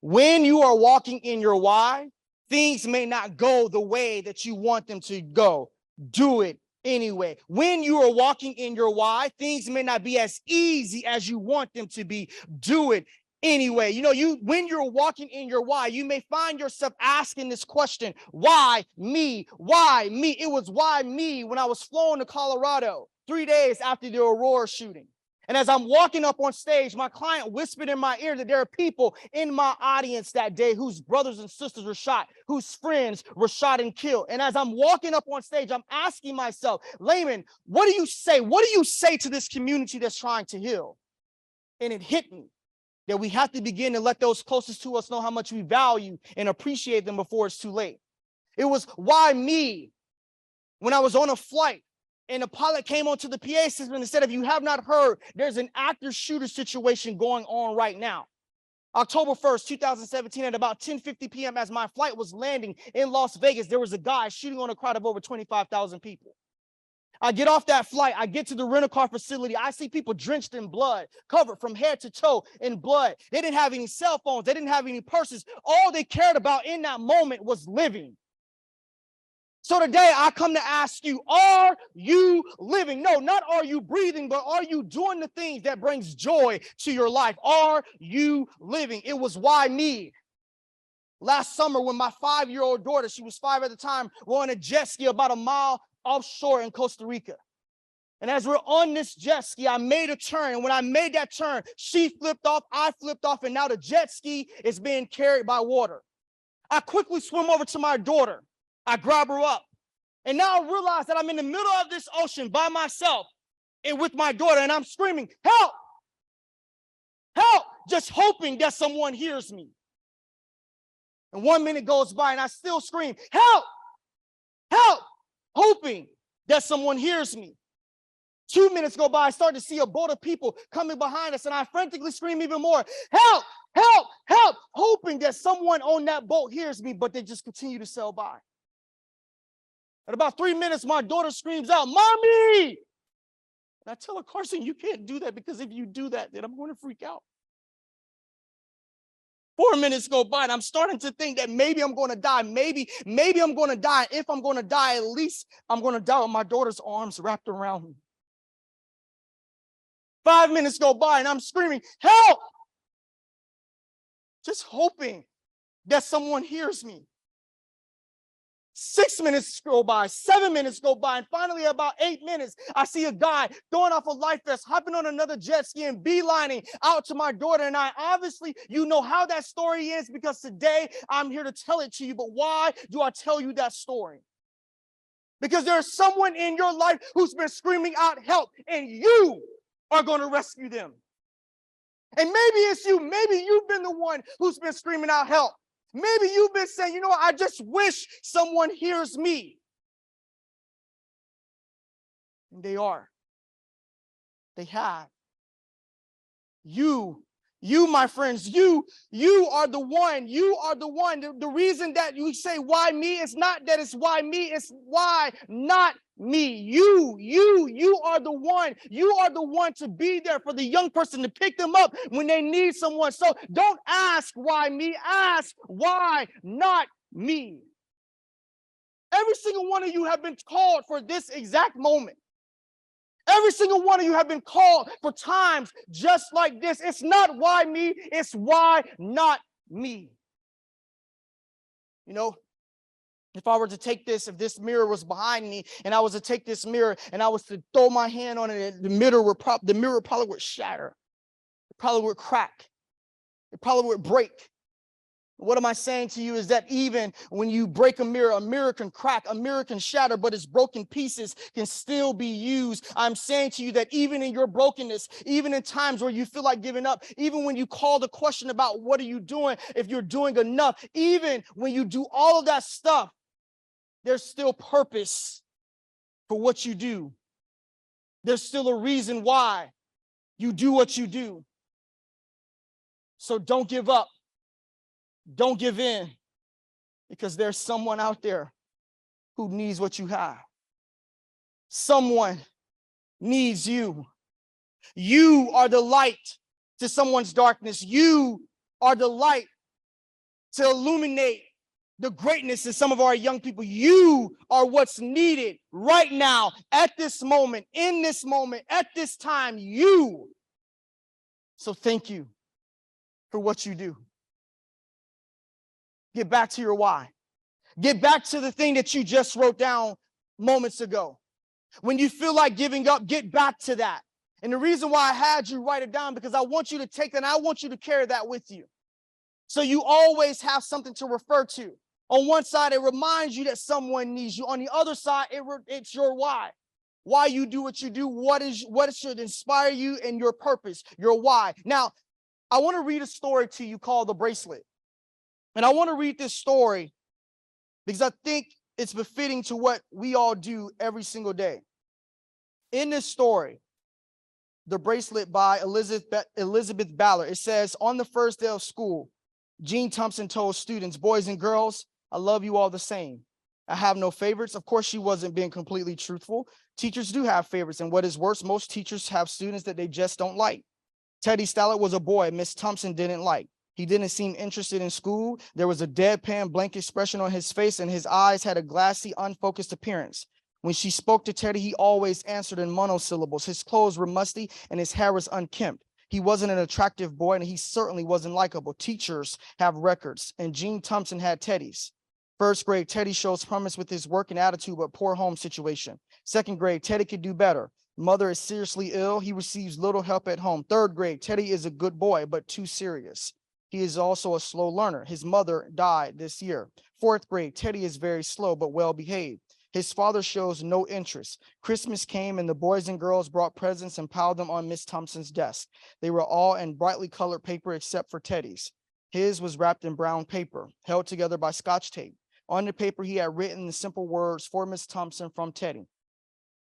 When you are walking in your why, things may not go the way that you want them to go. Do it anyway. When you are walking in your why, things may not be as easy as you want them to be. Do it anyway. When you're walking in your why, you may find yourself asking this question, why me? Why me? It was why me when I was flown to Colorado 3 days after the Aurora shooting. And as I'm walking up on stage, my client whispered in my ear that there are people in my audience that day whose brothers and sisters were shot, whose friends were shot and killed. And as I'm walking up on stage, I'm asking myself, Laymon, what do you say? What do you say to this community that's trying to heal? And it hit me that we have to begin to let those closest to us know how much we value and appreciate them before it's too late. It was why me when I was on a flight. And the pilot came onto the PA system and said, if you have not heard, there's an active shooter situation going on right now. October 1st, 2017, at about 10:50 p.m., as my flight was landing in Las Vegas, there was a guy shooting on a crowd of over 25,000 people. I get off that flight. I get to the rental car facility. I see people drenched in blood, covered from head to toe in blood. They didn't have any cell phones. They didn't have any purses. All they cared about in that moment was living. So today I come to ask you, are you living? No, not are you breathing, but are you doing the things that brings joy to your life? Are you living? It was why me. Last summer when my 5-year-old daughter, she was 5 at the time, were on a jet ski about a mile offshore in Costa Rica. And as we're on this jet ski, I made a turn. And when I made that turn, she flipped off, I flipped off, and now the jet ski is being carried by water. I quickly swim over to my daughter. I grab her up. And now I realize that I'm in the middle of this ocean by myself and with my daughter, and I'm screaming, help, help, just hoping that someone hears me. And 1 minute goes by and I still scream, help, help, hoping that someone hears me. 2 minutes go by, I start to see a boat of people coming behind us, and I frantically scream even more, help, help, help, hoping that someone on that boat hears me, but they just continue to sail by. At about 3 minutes, my daughter screams out, Mommy! And I tell her, Carson, you can't do that, because if you do that, then I'm going to freak out. 4 minutes go by and I'm starting to think that maybe I'm going to die. Maybe I'm going to die. If I'm going to die, at least I'm going to die with my daughter's arms wrapped around me. 5 minutes go by and I'm screaming, help! Just hoping that someone hears me. 6 minutes go by, 7 minutes go by, and finally about 8 minutes, I see a guy throwing off a life vest, hopping on another jet ski and beelining out to my daughter and I. Obviously, you know how that story ends because today I'm here to tell it to you. But why do I tell you that story? Because there's someone in your life who's been screaming out help, and you are going to rescue them. And maybe it's you. Maybe you've been the one who's been screaming out help. Maybe you've been saying, you know what, I just wish someone hears me. And they are. They have. You, my friends, you are the one. You are the one. The reason that you say, why me? It's not that it's why me. It's why not me. You are the one. You are the one to be there for the young person to pick them up when they need someone. So don't ask why me. Ask why not me. Every single one of you have been called for this exact moment. Every single one of you have been called for times just like this. It's not why me, it's why not me. You know, if I were to take this, if this mirror was behind me and I was to take this mirror and I was to throw my hand on it, the mirror probably would shatter. It probably would crack. It probably would break. What am I saying to you is that even when you break a mirror can crack, a mirror can shatter, but its broken pieces can still be used. I'm saying to you that even in your brokenness, even in times where you feel like giving up, even when you call the question about what are you doing, if you're doing enough, even when you do all of that stuff, there's still purpose for what you do. There's still a reason why you do what you do. So don't give up. Don't give in, because there's someone out there who needs what you have. Someone needs you. You are the light to someone's darkness. You are the light to illuminate the greatness in some of our young people. You are what's needed right now, at this moment, in this moment, at this time. You. So thank you for what you do. Get back to your why. Get back to the thing that you just wrote down moments ago. When you feel like giving up, get back to that. And the reason why I had you write it down, because I want you to take that and I want you to carry that with you. So you always have something to refer to. On one side, it reminds you that someone needs you. On the other side, it's your why. Why you do what you do, what should inspire you, and your purpose, your why. Now, I want to read a story to you called The Bracelet. And I want to read this story because I think it's befitting to what we all do every single day. In this story, The Bracelet by Elizabeth Ballard, it says, on the first day of school, Jean Thompson told students, boys and girls, I love you all the same. I have no favorites. Of course, she wasn't being completely truthful. Teachers do have favorites. And what is worse, most teachers have students that they just don't like. Teddy Stallard was a boy Miss Thompson didn't like. He didn't seem interested in school. There was a deadpan, blank expression on his face, and his eyes had a glassy, unfocused appearance. When she spoke to Teddy, he always answered in monosyllables. His clothes were musty, and his hair was unkempt. He wasn't an attractive boy, and he certainly wasn't likable. Teachers have records, and Jean Thompson had Teddy's. First grade, Teddy shows promise with his work and attitude, but poor home situation. Second grade, Teddy could do better. Mother is seriously ill. He receives little help at home. Third grade, Teddy is a good boy, but too serious. He is also a slow learner. His mother died this year. Fourth grade, Teddy is very slow, but well behaved. His father shows no interest. Christmas came and the boys and girls brought presents and piled them on Miss Thompson's desk. They were all in brightly colored paper except for Teddy's. His was wrapped in brown paper, held together by Scotch tape. On the paper, he had written the simple words, for Miss Thompson from Teddy.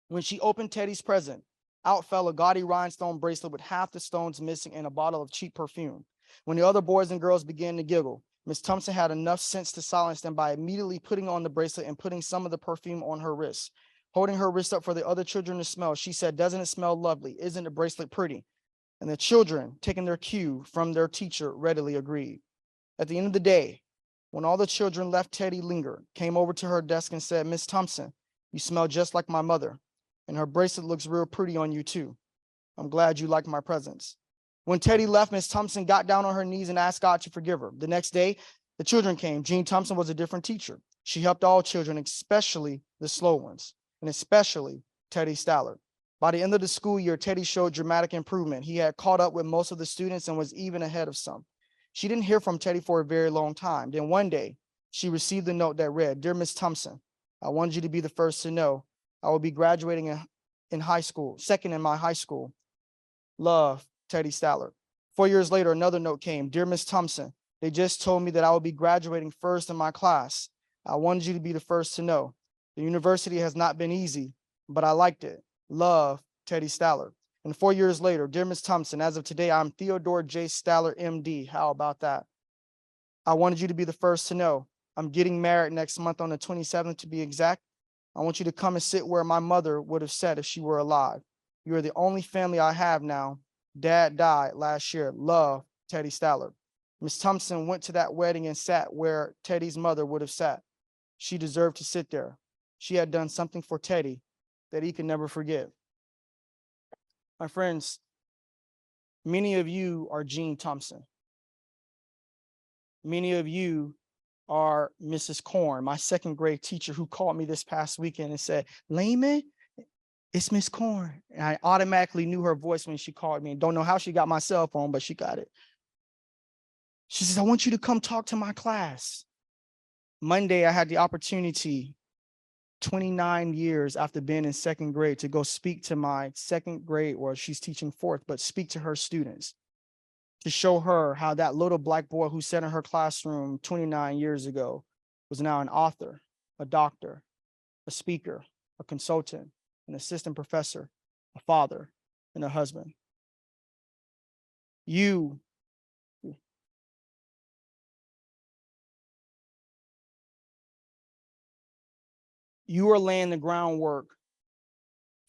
When she opened Teddy's present, out fell a gaudy rhinestone bracelet with half the stones missing and a bottle of cheap perfume. When the other boys and girls began to giggle, Miss Thompson had enough sense to silence them by immediately putting on the bracelet and putting some of the perfume on her wrist. Holding her wrist up for the other children to smell, she said, doesn't it smell lovely? Isn't the bracelet pretty? And the children, taking their cue from their teacher, readily agreed. At the end of the day, when all the children left, Teddy lingered, came over to her desk and said, "Miss Thompson, you smell just like my mother, and her bracelet looks real pretty on you too. I'm glad you like my presence." When Teddy left, Miss Thompson got down on her knees and asked God to forgive her. The next day, the children came. Jean Thompson was a different teacher. She helped all children, especially the slow ones, and especially Teddy Stallard. By the end of the school year, Teddy showed dramatic improvement. He had caught up with most of the students and was even ahead of some. She didn't hear from Teddy for a very long time. Then one day, she received a note that read, "Dear Miss Thompson, I wanted you to be the first to know I will be graduating in high school, second in my high school. Love, Teddy Stallard." 4 years later, another note came. "Dear Miss Thompson, they just told me that I will be graduating first in my class. I wanted you to be the first to know. The university has not been easy, but I liked it. Love, Teddy Stallard." And 4 years later, "Dear Miss Thompson, as of today, I'm Theodore J. Stallard, MD. How about that? I wanted you to be the first to know. I'm getting married next month on the 27th to be exact. I want you to come and sit where my mother would have sat if she were alive. You are the only family I have now. Dad died last year. Love, Teddy Stallard." Miss Thompson went to that wedding and sat where Teddy's mother would have sat. She deserved to sit there. She had done something for Teddy that he could never forgive. My friends, many of you are Jean Thompson. Many of you are Mrs. Korn, my second grade teacher, who called me this past weekend and said, "Laymon, it's Miss Korn." And I automatically knew her voice when she called me. And don't know how she got my cell phone, but she got it. She says, "I want you to come talk to my class." Monday, I had the opportunity, 29 years after being in second grade, to go speak to my second grade, or she's teaching fourth, but speak to her students, to show her how that little black boy who sat in her classroom 29 years ago was now an author, a doctor, a speaker, a consultant, an assistant professor, a father, and a husband. You are laying the groundwork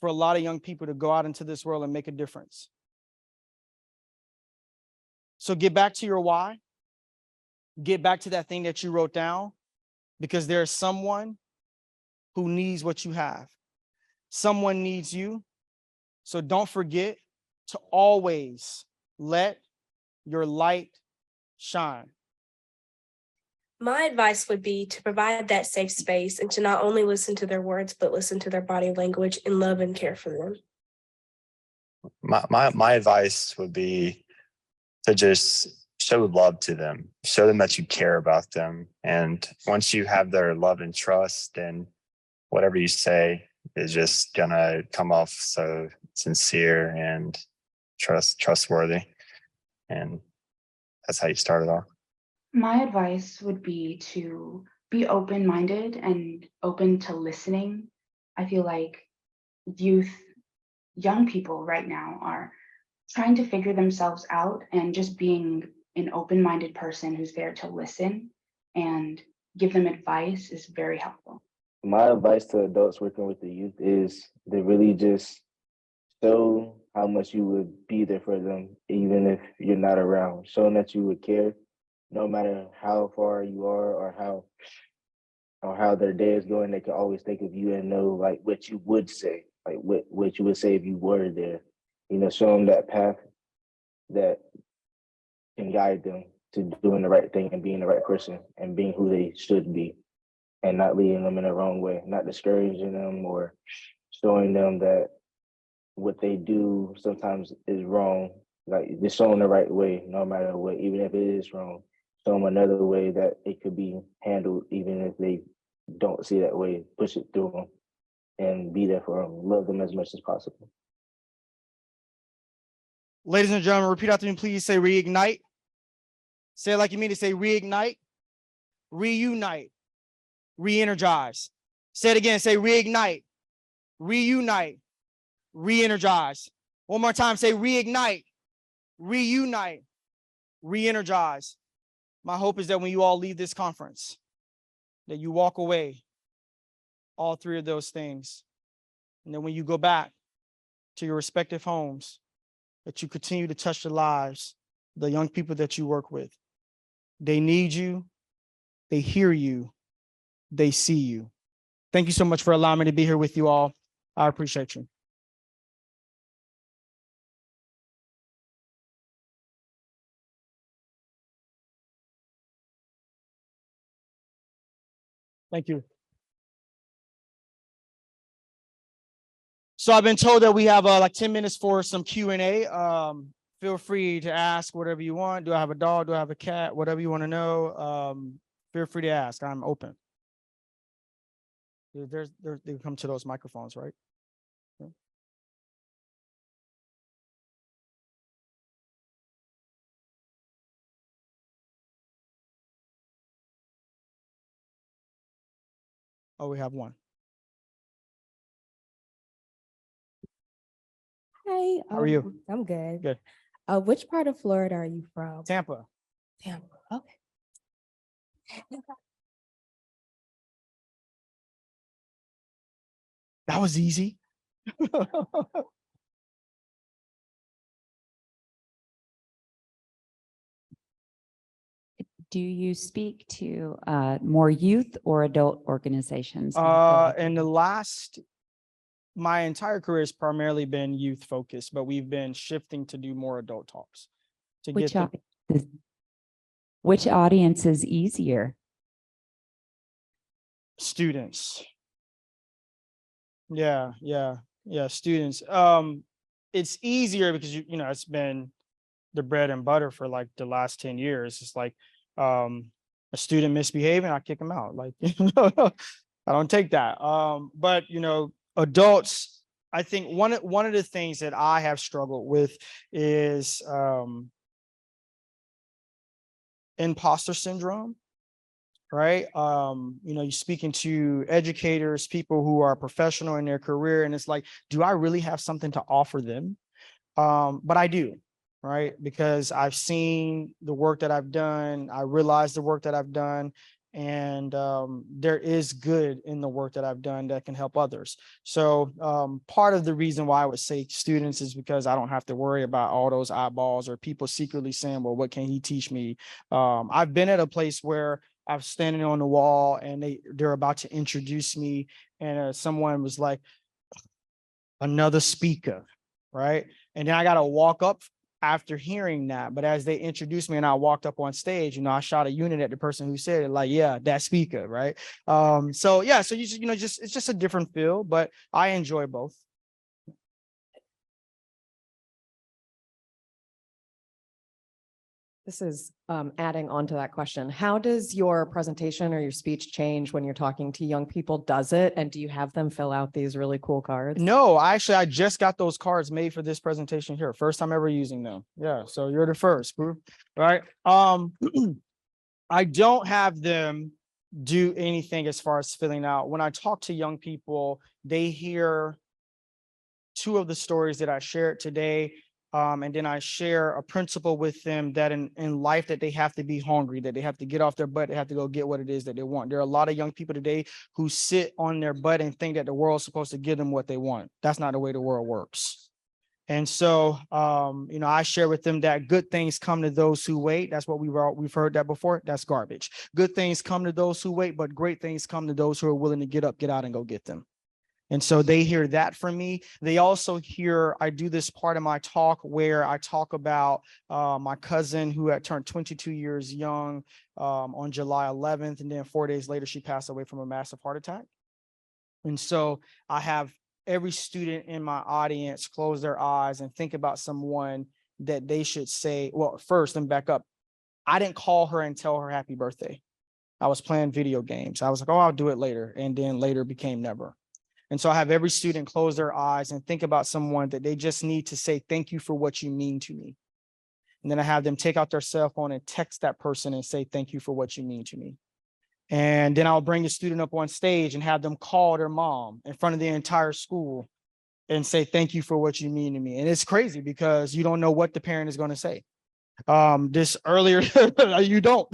for a lot of young people to go out into this world and make a difference. So get back to your why. Get back to that thing that you wrote down, because there's someone who needs what you have. Someone needs you. So don't forget to always let your light shine. My advice would be to provide that safe space and to not only listen to their words, but listen to their body language and love and care for them. My advice would be to just show love to them, show them that you care about them. And once you have their love and trust, then whatever you say is just gonna come off so sincere and trustworthy. And that's how you start it off. My advice would be to be open-minded and open to listening. I feel like young people right now are trying to figure themselves out, and just being an open-minded person who's there to listen and give them advice is very helpful. My advice to adults working with the youth is to really just show how much you would be there for them, even if you're not around. Showing that you would care, no matter how far you are or how their day is going. They can always think of you and know like what you would say, like what you would say if you were there. You know, show them that path that can guide them to doing the right thing and being the right person and being who they should be, and not leading them in the wrong way, not discouraging them or showing them that what they do sometimes is wrong. Like just show them the right way, no matter what, even if it is wrong. Show them another way that it could be handled, even if they don't see that way. Push it through them and be there for them. Love them as much as possible. Ladies and gentlemen, repeat after me, please. Say reignite. Say it like you mean it. Say reignite, reunite, re-energize. Say it again. Say reignite, reunite, re-energize. One more time. Say reignite, reunite, re-energize. My hope is that when you all leave this conference, that you walk away all three of those things. And then when you go back to your respective homes, that you continue to touch the lives of the young people that you work with. They need you. They hear you. They see you. Thank you so much for allowing me to be here with you all. I appreciate you. Thank you. So I've been told that we have like 10 minutes for some Q&A. Feel free to ask whatever you want. Do I have a dog? Do I have a cat? Whatever you want to know. Feel free to ask. I'm open. They come to those microphones, right? Yeah. Oh, we have one. Hi. How are you? I'm good. Good. Which part of Florida are you from? Tampa. Tampa. Okay. That was easy. Do you speak to more youth or adult organizations? In the last, my entire career has primarily been youth focused, but we've been shifting to do more adult talks to Which, get which audience is easier? students. Yeah, students. It's easier because you know it's been the bread and butter for like the last 10 years. It's like a student misbehaving, I kick them out. Like I don't take that. But you know, adults, I think one of the things that I have struggled with is imposter syndrome. Right. You know, you're speaking to educators, people who are professional in their career, and it's like, do I really have something to offer them? But I do, right? Because I've seen the work that I've done, I realize the work that I've done, and there is good in the work that I've done that can help others. So part of the reason why I would say students is because I don't have to worry about all those eyeballs or people secretly saying, well, what can he teach me? I've been at a place where I'm standing on the wall and they're about to introduce me, and someone was like, another speaker, right? And then I got to walk up after hearing that. But as they introduced me and I walked up on stage, you know, I shot a unit at the person who said it, like, yeah, that speaker, right? So yeah, so you just, you know, just it's just a different feel, but I enjoy both. This is adding on to that question. How does your presentation or your speech change when you're talking to young people? Does it? And do you have them fill out these really cool cards? No, actually, I just got those cards made for this presentation here. First time ever using them. Yeah, so you're the first group, right? I don't have them do anything as far as filling out. When I talk to young people, they hear two of the stories that I shared today. And then I share a principle with them that in life that they have to be hungry, that they have to get off their butt, they have to go get what it is that they want. There are a lot of young people today who sit on their butt and think that the world's supposed to give them what they want. That's not the way the world works. And so, you know, I share with them that good things come to those who wait. That's what we've heard that before. That's garbage. Good things come to those who wait, but great things come to those who are willing to get up, get out, and go get them. And so they hear that from me. They also hear, I do this part of my talk where I talk about my cousin who had turned 22 years young on July 11th. And then 4 days later, she passed away from a massive heart attack. And so I have every student in my audience close their eyes and think about someone that they should say, well, first, let me back up. I didn't call her and tell her happy birthday. I was playing video games. I was like, oh, I'll do it later. And then later became never. And so I have every student close their eyes and think about someone that they just need to say, thank you for what you mean to me. And then I have them take out their cell phone and text that person and say, thank you for what you mean to me. And then I'll bring the student up on stage and have them call their mom in front of the entire school and say, thank you for what you mean to me. And it's crazy because you don't know what the parent is going to say. This earlier, you don't.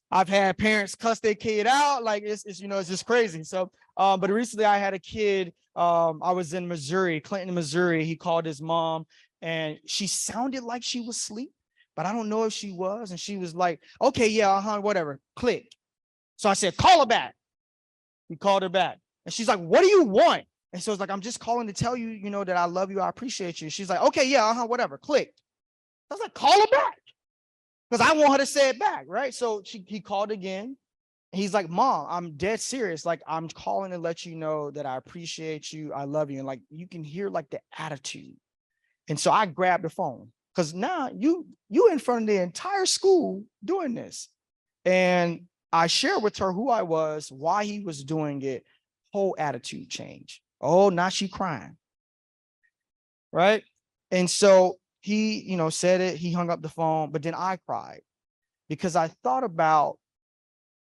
I've had parents cuss their kid out, like it's you know, it's just crazy. So, but recently I had a kid, I was in Missouri, Clinton, Missouri. He called his mom and she sounded like she was asleep, but I don't know if she was. And she was like, okay, yeah, whatever, click. So I said, call her back. He called her back. And she's like, what do you want? And so it's like, I'm just calling to tell you, you know, that I love you. I appreciate you. She's like, okay, yeah, whatever, click. I was like, call her back. Because I want her to say it back, right? So he called again. He's like, Mom, I'm dead serious. Like, I'm calling to let you know that I appreciate you. I love you. And like, you can hear like the attitude. And so I grabbed the phone because now you in front of the entire school doing this. And I shared with her who I was, why he was doing it, whole attitude change. Oh, now she crying. Right. And so he, you know, said it, he hung up the phone, but then I cried because I thought about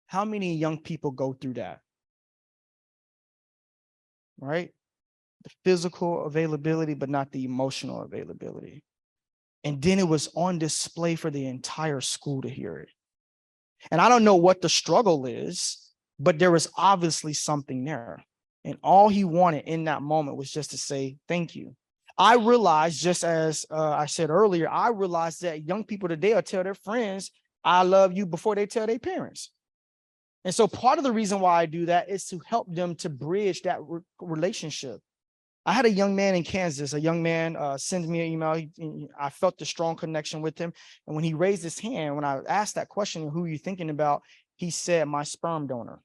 how many young people go through that. Right. The physical availability, but not the emotional availability. And then it was on display for the entire school to hear it. And I don't know what the struggle is, but there was obviously something there. And all he wanted in that moment was just to say, thank you. I realized, just as I said earlier, I realized that young people today will tell their friends, I love you before they tell their parents. And so part of the reason why I do that is to help them to bridge that relationship. I had a young man in Kansas, a young man sends me an email. I felt the strong connection with him. And when he raised his hand, when I asked that question, who are you thinking about? He said, my sperm donor.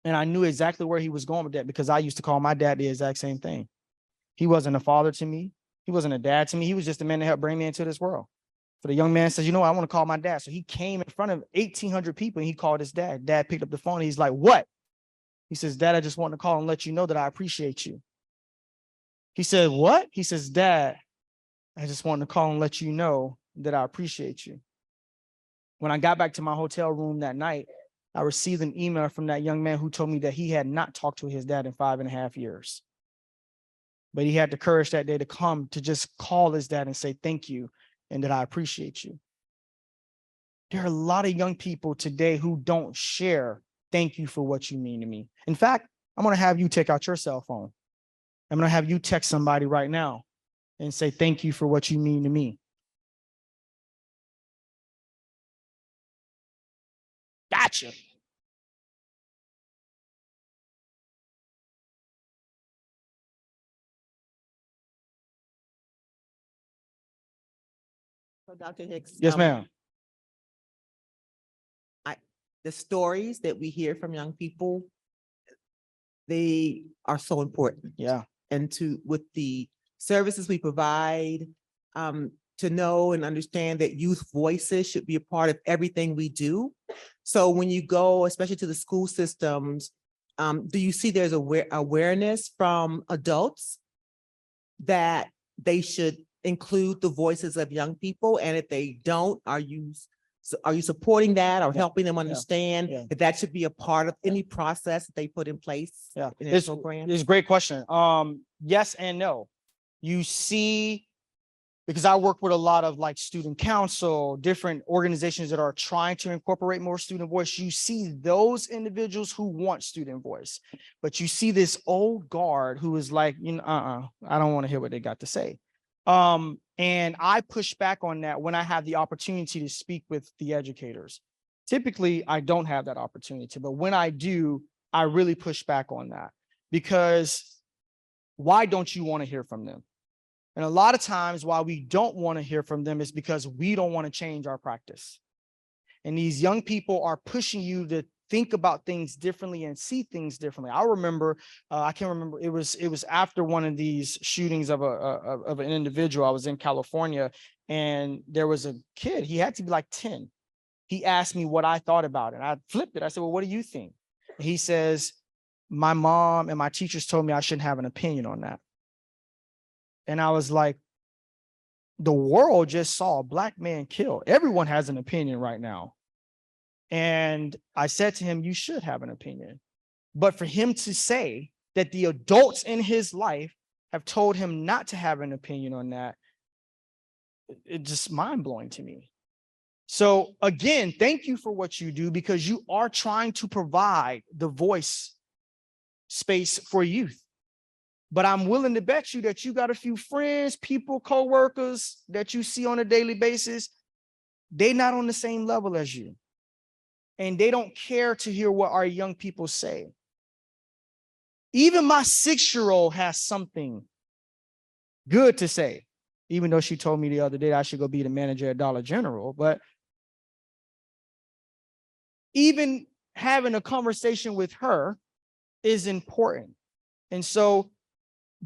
And I knew exactly where he was going with that because I used to call my dad the exact same thing. He wasn't a father to me. He wasn't a dad to me. He was just a man that helped bring me into this world. So the young man says, you know, I want to call my dad. So he came in front of 1,800 people and he called his dad. Dad picked up the phone. And he's like, what? He says, Dad, I just want to call and let you know that I appreciate you. He said, what? He says, Dad, I just wanted to call and let you know that I appreciate you. When I got back to my hotel room that night, I received an email from that young man who told me that he had not talked to his dad in 5.5 years. But he had the courage that day to come to just call his dad and say, thank you, and that I appreciate you. There are a lot of young people today who don't share, thank you for what you mean to me. In fact, I'm going to have you take out your cell phone. I'm going to have you text somebody right now and say, thank you for what you mean to me. Gotcha. So Dr. Hicks. Yes, ma'am. The stories that we hear from young people, they are so important. Yeah. And with the services we provide, to know and understand that youth voices should be a part of everything we do. So when you go, especially to the school systems, do you see there's awareness from adults that they should include the voices of young people? And if they don't, are you supporting that or helping them understand that that should be a part of any process that they put in place? Yeah, in their program? It's a great question. Yes and no. You see, because I work with a lot of like student council, different organizations that are trying to incorporate more student voice. You see those individuals who want student voice, but you see this old guard who is like, you know, I don't want to hear what they got to say. And I push back on that when I have the opportunity to speak with the educators. Typically, I don't have that opportunity, but when I do, I really push back on that because why don't you want to hear from them? And a lot of times why we don't want to hear from them is because we don't want to change our practice. And these young people are pushing you to think about things differently and see things differently. I remember, I can't remember, it was after one of these shootings of an individual. I was in California and there was a kid, he had to be like 10. He asked me what I thought about it. I flipped it. I said, well, what do you think? He says, my mom and my teachers told me I shouldn't have an opinion on that. And I was like, the world just saw a Black man killed. Everyone has an opinion right now. And I said to him, you should have an opinion. But for him to say that the adults in his life have told him not to have an opinion on that, it's just mind-blowing to me. So again, thank you for what you do because you are trying to provide the voice space for youth. But I'm willing to bet you that you got a few friends, people, coworkers that you see on a daily basis They not on the same level as you. And they don't care to hear what our young people say. Even my 6-year-old has something good to say, even though she told me the other day I should go be the manager at Dollar General. But even having a conversation with her is important. And so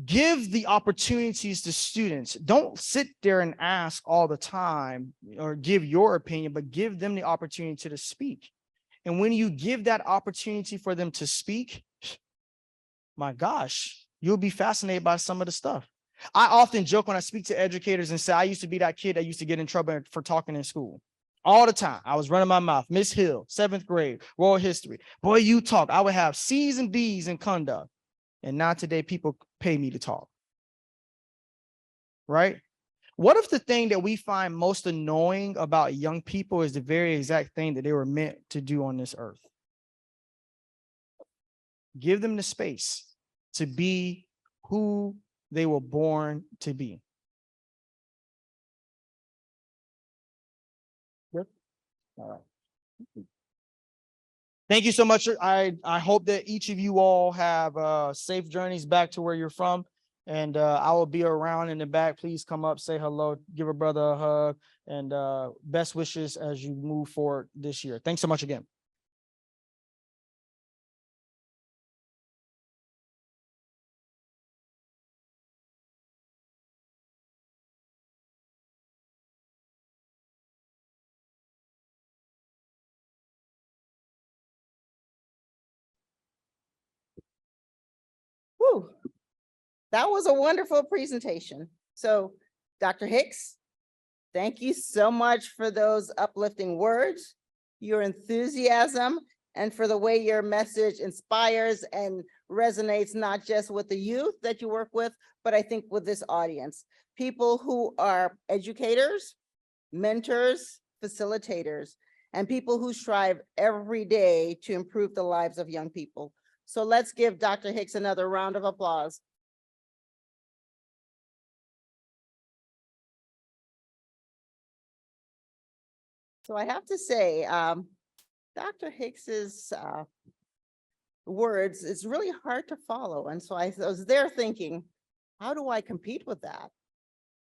give the opportunities to students. Don't sit there and ask all the time or give your opinion, but give them the opportunity to speak. And when you give that opportunity for them to speak, my gosh, you'll be fascinated by some of the stuff. I often joke when I speak to educators and say, I used to be that kid that used to get in trouble for talking in school. All the time. I was running my mouth. Miss Hill, 7th grade, world history. Boy, you talk. I would have C's and D's in conduct. And now today, people pay me to talk. Right? What if the thing that we find most annoying about young people is the very exact thing that they were meant to do on this earth? Give them the space to be who they were born to be. Good. All right. Thank you so much. I hope that each of you all have safe journeys back to where you're from. And I will be around in the back. Please come up, say hello, give a brother a hug, and best wishes as you move forward this year. Thanks so much again. Whew. That was a wonderful presentation. So, Dr. Hicks, thank you so much for those uplifting words, your enthusiasm, and for the way your message inspires and resonates not just with the youth that you work with, but I think with this audience. People who are educators, mentors, facilitators, and people who strive every day to improve the lives of young people. So let's give Dr. Hicks another round of applause. So I have to say, Dr. Hicks's words, it's really hard to follow. And so I was there thinking, how do I compete with that?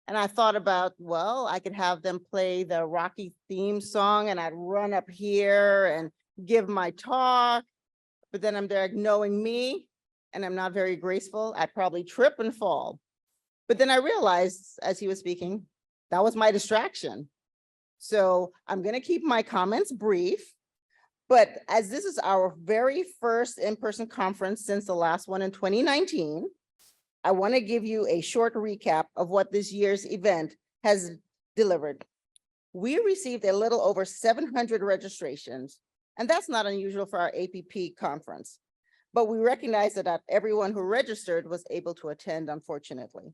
And I thought about, well, I could have them play the Rocky theme song and I'd run up here and give my talk, but then I'm there knowing me and I'm not very graceful. I'd probably trip and fall. But then I realized as he was speaking, that was my distraction. So I'm going to keep my comments brief, but as this is our very first in-person conference since the last one in 2019, I want to give you a short recap of what this year's event has delivered. We received a little over 700 registrations, and that's not unusual for our APP conference, but we recognize that not everyone who registered was able to attend, unfortunately.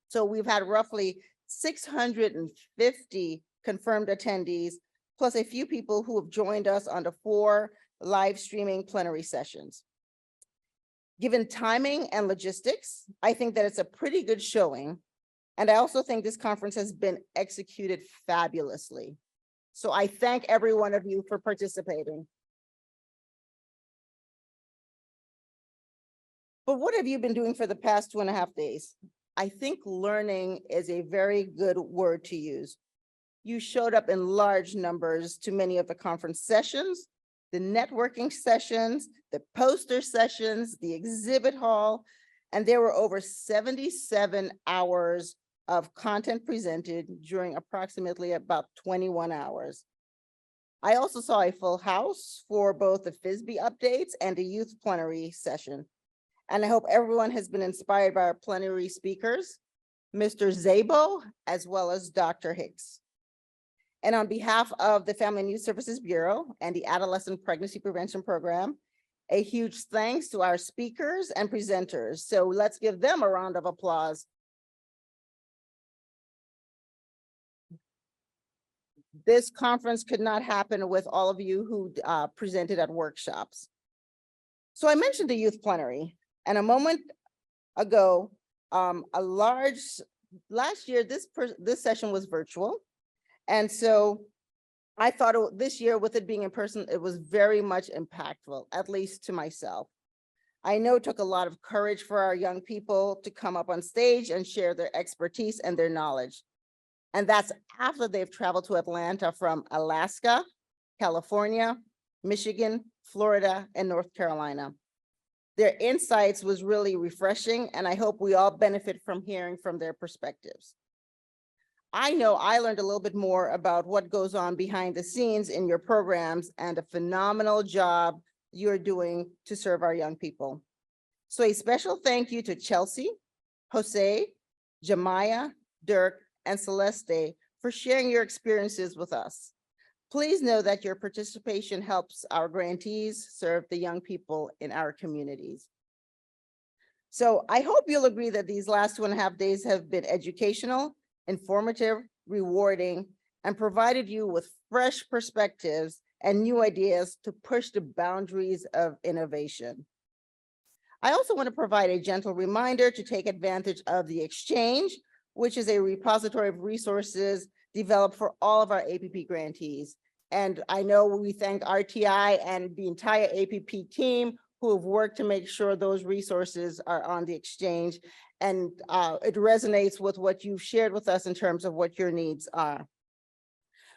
So we've had roughly 650 confirmed attendees, plus a few people who have joined us on the 4 live streaming plenary sessions. Given timing and logistics, I think that it's a pretty good showing. And I also think this conference has been executed fabulously. So I thank every one of you for participating. But what have you been doing for the past 2.5 days? I think learning is a very good word to use. You showed up in large numbers to many of the conference sessions, the networking sessions, the poster sessions, the exhibit hall, and there were over 77 hours of content presented during approximately about 21 hours. I also saw a full house for both the FISBE updates and the youth plenary session. And I hope everyone has been inspired by our plenary speakers, Mr. Zabo, as well as Dr. Hicks. And on behalf of the Family and Youth Services Bureau and the Adolescent Pregnancy Prevention Program, a huge thanks to our speakers and presenters. So let's give them a round of applause. This conference could not happen with all of you who presented at workshops. So I mentioned the youth plenary, and a moment ago, last year, this session was virtual. And so I thought this year, with it being in person, it was very much impactful, at least to myself. I know it took a lot of courage for our young people to come up on stage and share their expertise and their knowledge. And that's after they've traveled to Atlanta from Alaska, California, Michigan, Florida, and North Carolina. Their insights was really refreshing, and I hope we all benefit from hearing from their perspectives. I know I learned a little bit more about what goes on behind the scenes in your programs and a phenomenal job you're doing to serve our young people. So a special thank you to Chelsea, Jose, Jemiah, Dirk, and Celeste for sharing your experiences with us. Please know that your participation helps our grantees serve the young people in our communities. So I hope you'll agree that these last 2.5 days have been educational, informative, rewarding, and provided you with fresh perspectives and new ideas to push the boundaries of innovation. I also want to provide a gentle reminder to take advantage of the exchange, which is a repository of resources developed for all of our APP grantees. And I know we thank RTI and the entire APP team who have worked to make sure those resources are on the exchange. And it resonates with what you've shared with us in terms of what your needs are.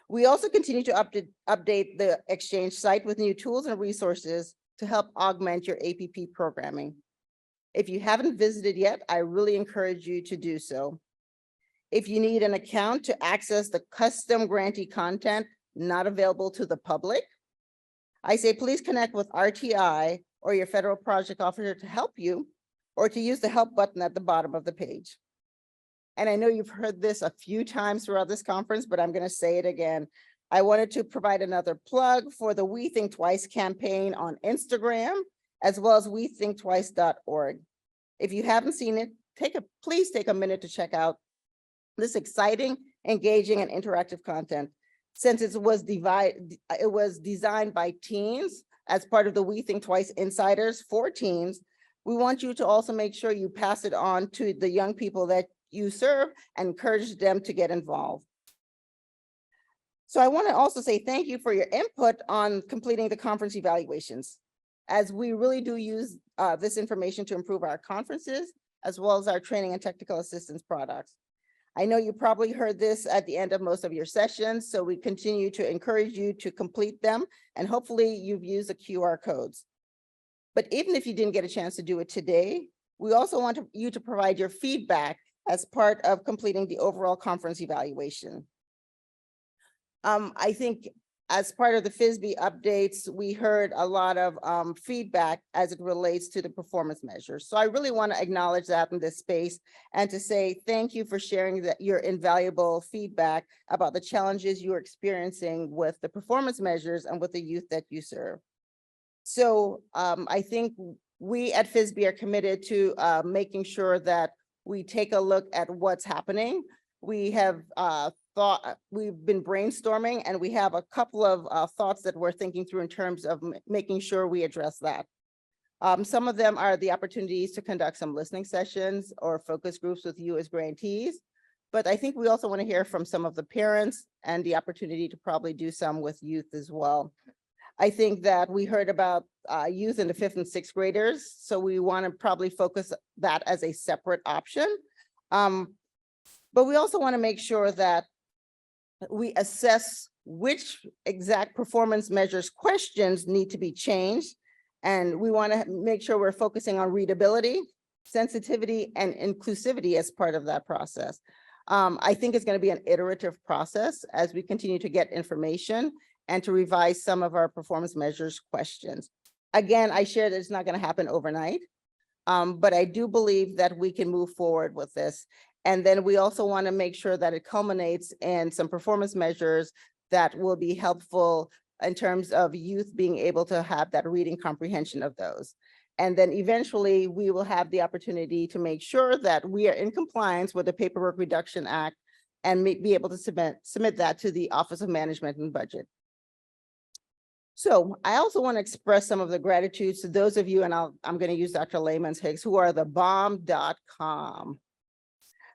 We also continue to update the exchange site with new tools and resources to help augment your APP programming. If you haven't visited yet, I really encourage you to do so. If you need an account to access the custom grantee content not available to the public, I say please connect with RTI or your federal project officer to help you, or to use the help button at the bottom of the page. And I know you've heard this a few times throughout this conference, but I'm going to say it again. I wanted to provide another plug for the We Think Twice campaign on Instagram, as well as wethinktwice.org. If you haven't seen it, please take a minute to check out this exciting, engaging, and interactive content. Since it was designed by teens as part of the We Think Twice Insiders for teens, we want you to also make sure you pass it on to the young people that you serve and encourage them to get involved. So I want to also say thank you for your input on completing the conference evaluations, as we really do use this information to improve our conferences, as well as our training and technical assistance products. I know you probably heard this at the end of most of your sessions, so we continue to encourage you to complete them, and hopefully you've used the QR codes. But even if you didn't get a chance to do it today, we also want you to provide your feedback as part of completing the overall conference evaluation. I think as part of the FISB updates, we heard a lot of feedback as it relates to the performance measures. So I really want to acknowledge that in this space and to say thank you for sharing your invaluable feedback about the challenges you're experiencing with the performance measures and with the youth that you serve. So I think we at FISB are committed to making sure that we take a look at what's happening. We have we've been brainstorming, and we have a couple of thoughts that we're thinking through in terms of making sure we address that. Some of them are the opportunities to conduct some listening sessions or focus groups with you as grantees. But I think we also want to hear from some of the parents and the opportunity to probably do some with youth as well. I think that we heard about youth in the 5th and 6th graders, so we want to probably focus that as a separate option. But we also want to make sure that we assess which exact performance measures questions need to be changed. And we want to make sure we're focusing on readability, sensitivity, and inclusivity as part of that process. I think it's going to be an iterative process as we continue to get information and to revise some of our performance measures questions. Again, I share that it's not going to happen overnight, but I do believe that we can move forward with this. And then we also want to make sure that it culminates in some performance measures that will be helpful in terms of youth being able to have that reading comprehension of those. And then eventually we will have the opportunity to make sure that we are in compliance with the Paperwork Reduction Act and be able to submit that to the Office of Management and Budget. So I also want to express some of the gratitudes to those of you, and I'm going to use Dr. Laymon Hicks, who are the bomb.com.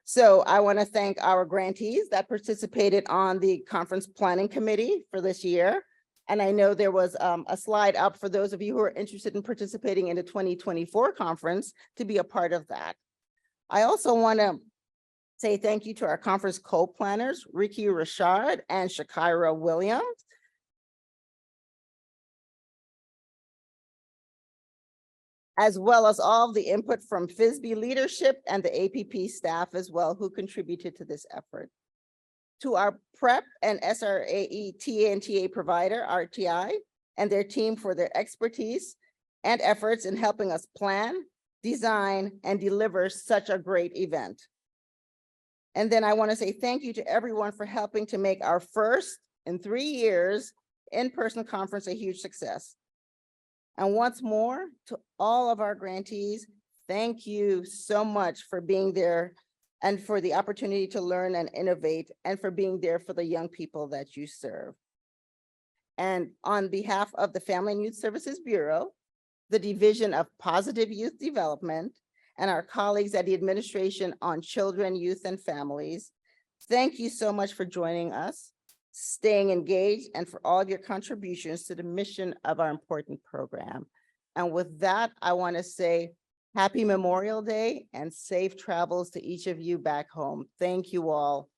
So I want to thank our grantees that participated on the conference planning committee for this year. And I know there was a slide up for those of you who are interested in participating in the 2024 conference to be a part of that. I also want to say thank you to our conference co-planners, Ricky Richard and Shakira Williams. As well as all the input from FISB leadership and the APP staff as well, who contributed to this effort. To our prep and SRAE TA and TA provider, RTI, and their team for their expertise and efforts in helping us plan, design, and deliver such a great event. And then I want to say thank you to everyone for helping to make our first in 3 years in-person conference a huge success. And once more, to all of our grantees, thank you so much for being there and for the opportunity to learn and innovate and for being there for the young people that you serve. And on behalf of the Family and Youth Services Bureau, the Division of Positive Youth Development, and our colleagues at the Administration on Children, Youth, and Families, thank you so much for joining us, staying engaged, and for all of your contributions to the mission of our important program. And with that, I want to say happy Memorial Day and safe travels to each of you back home. Thank you all.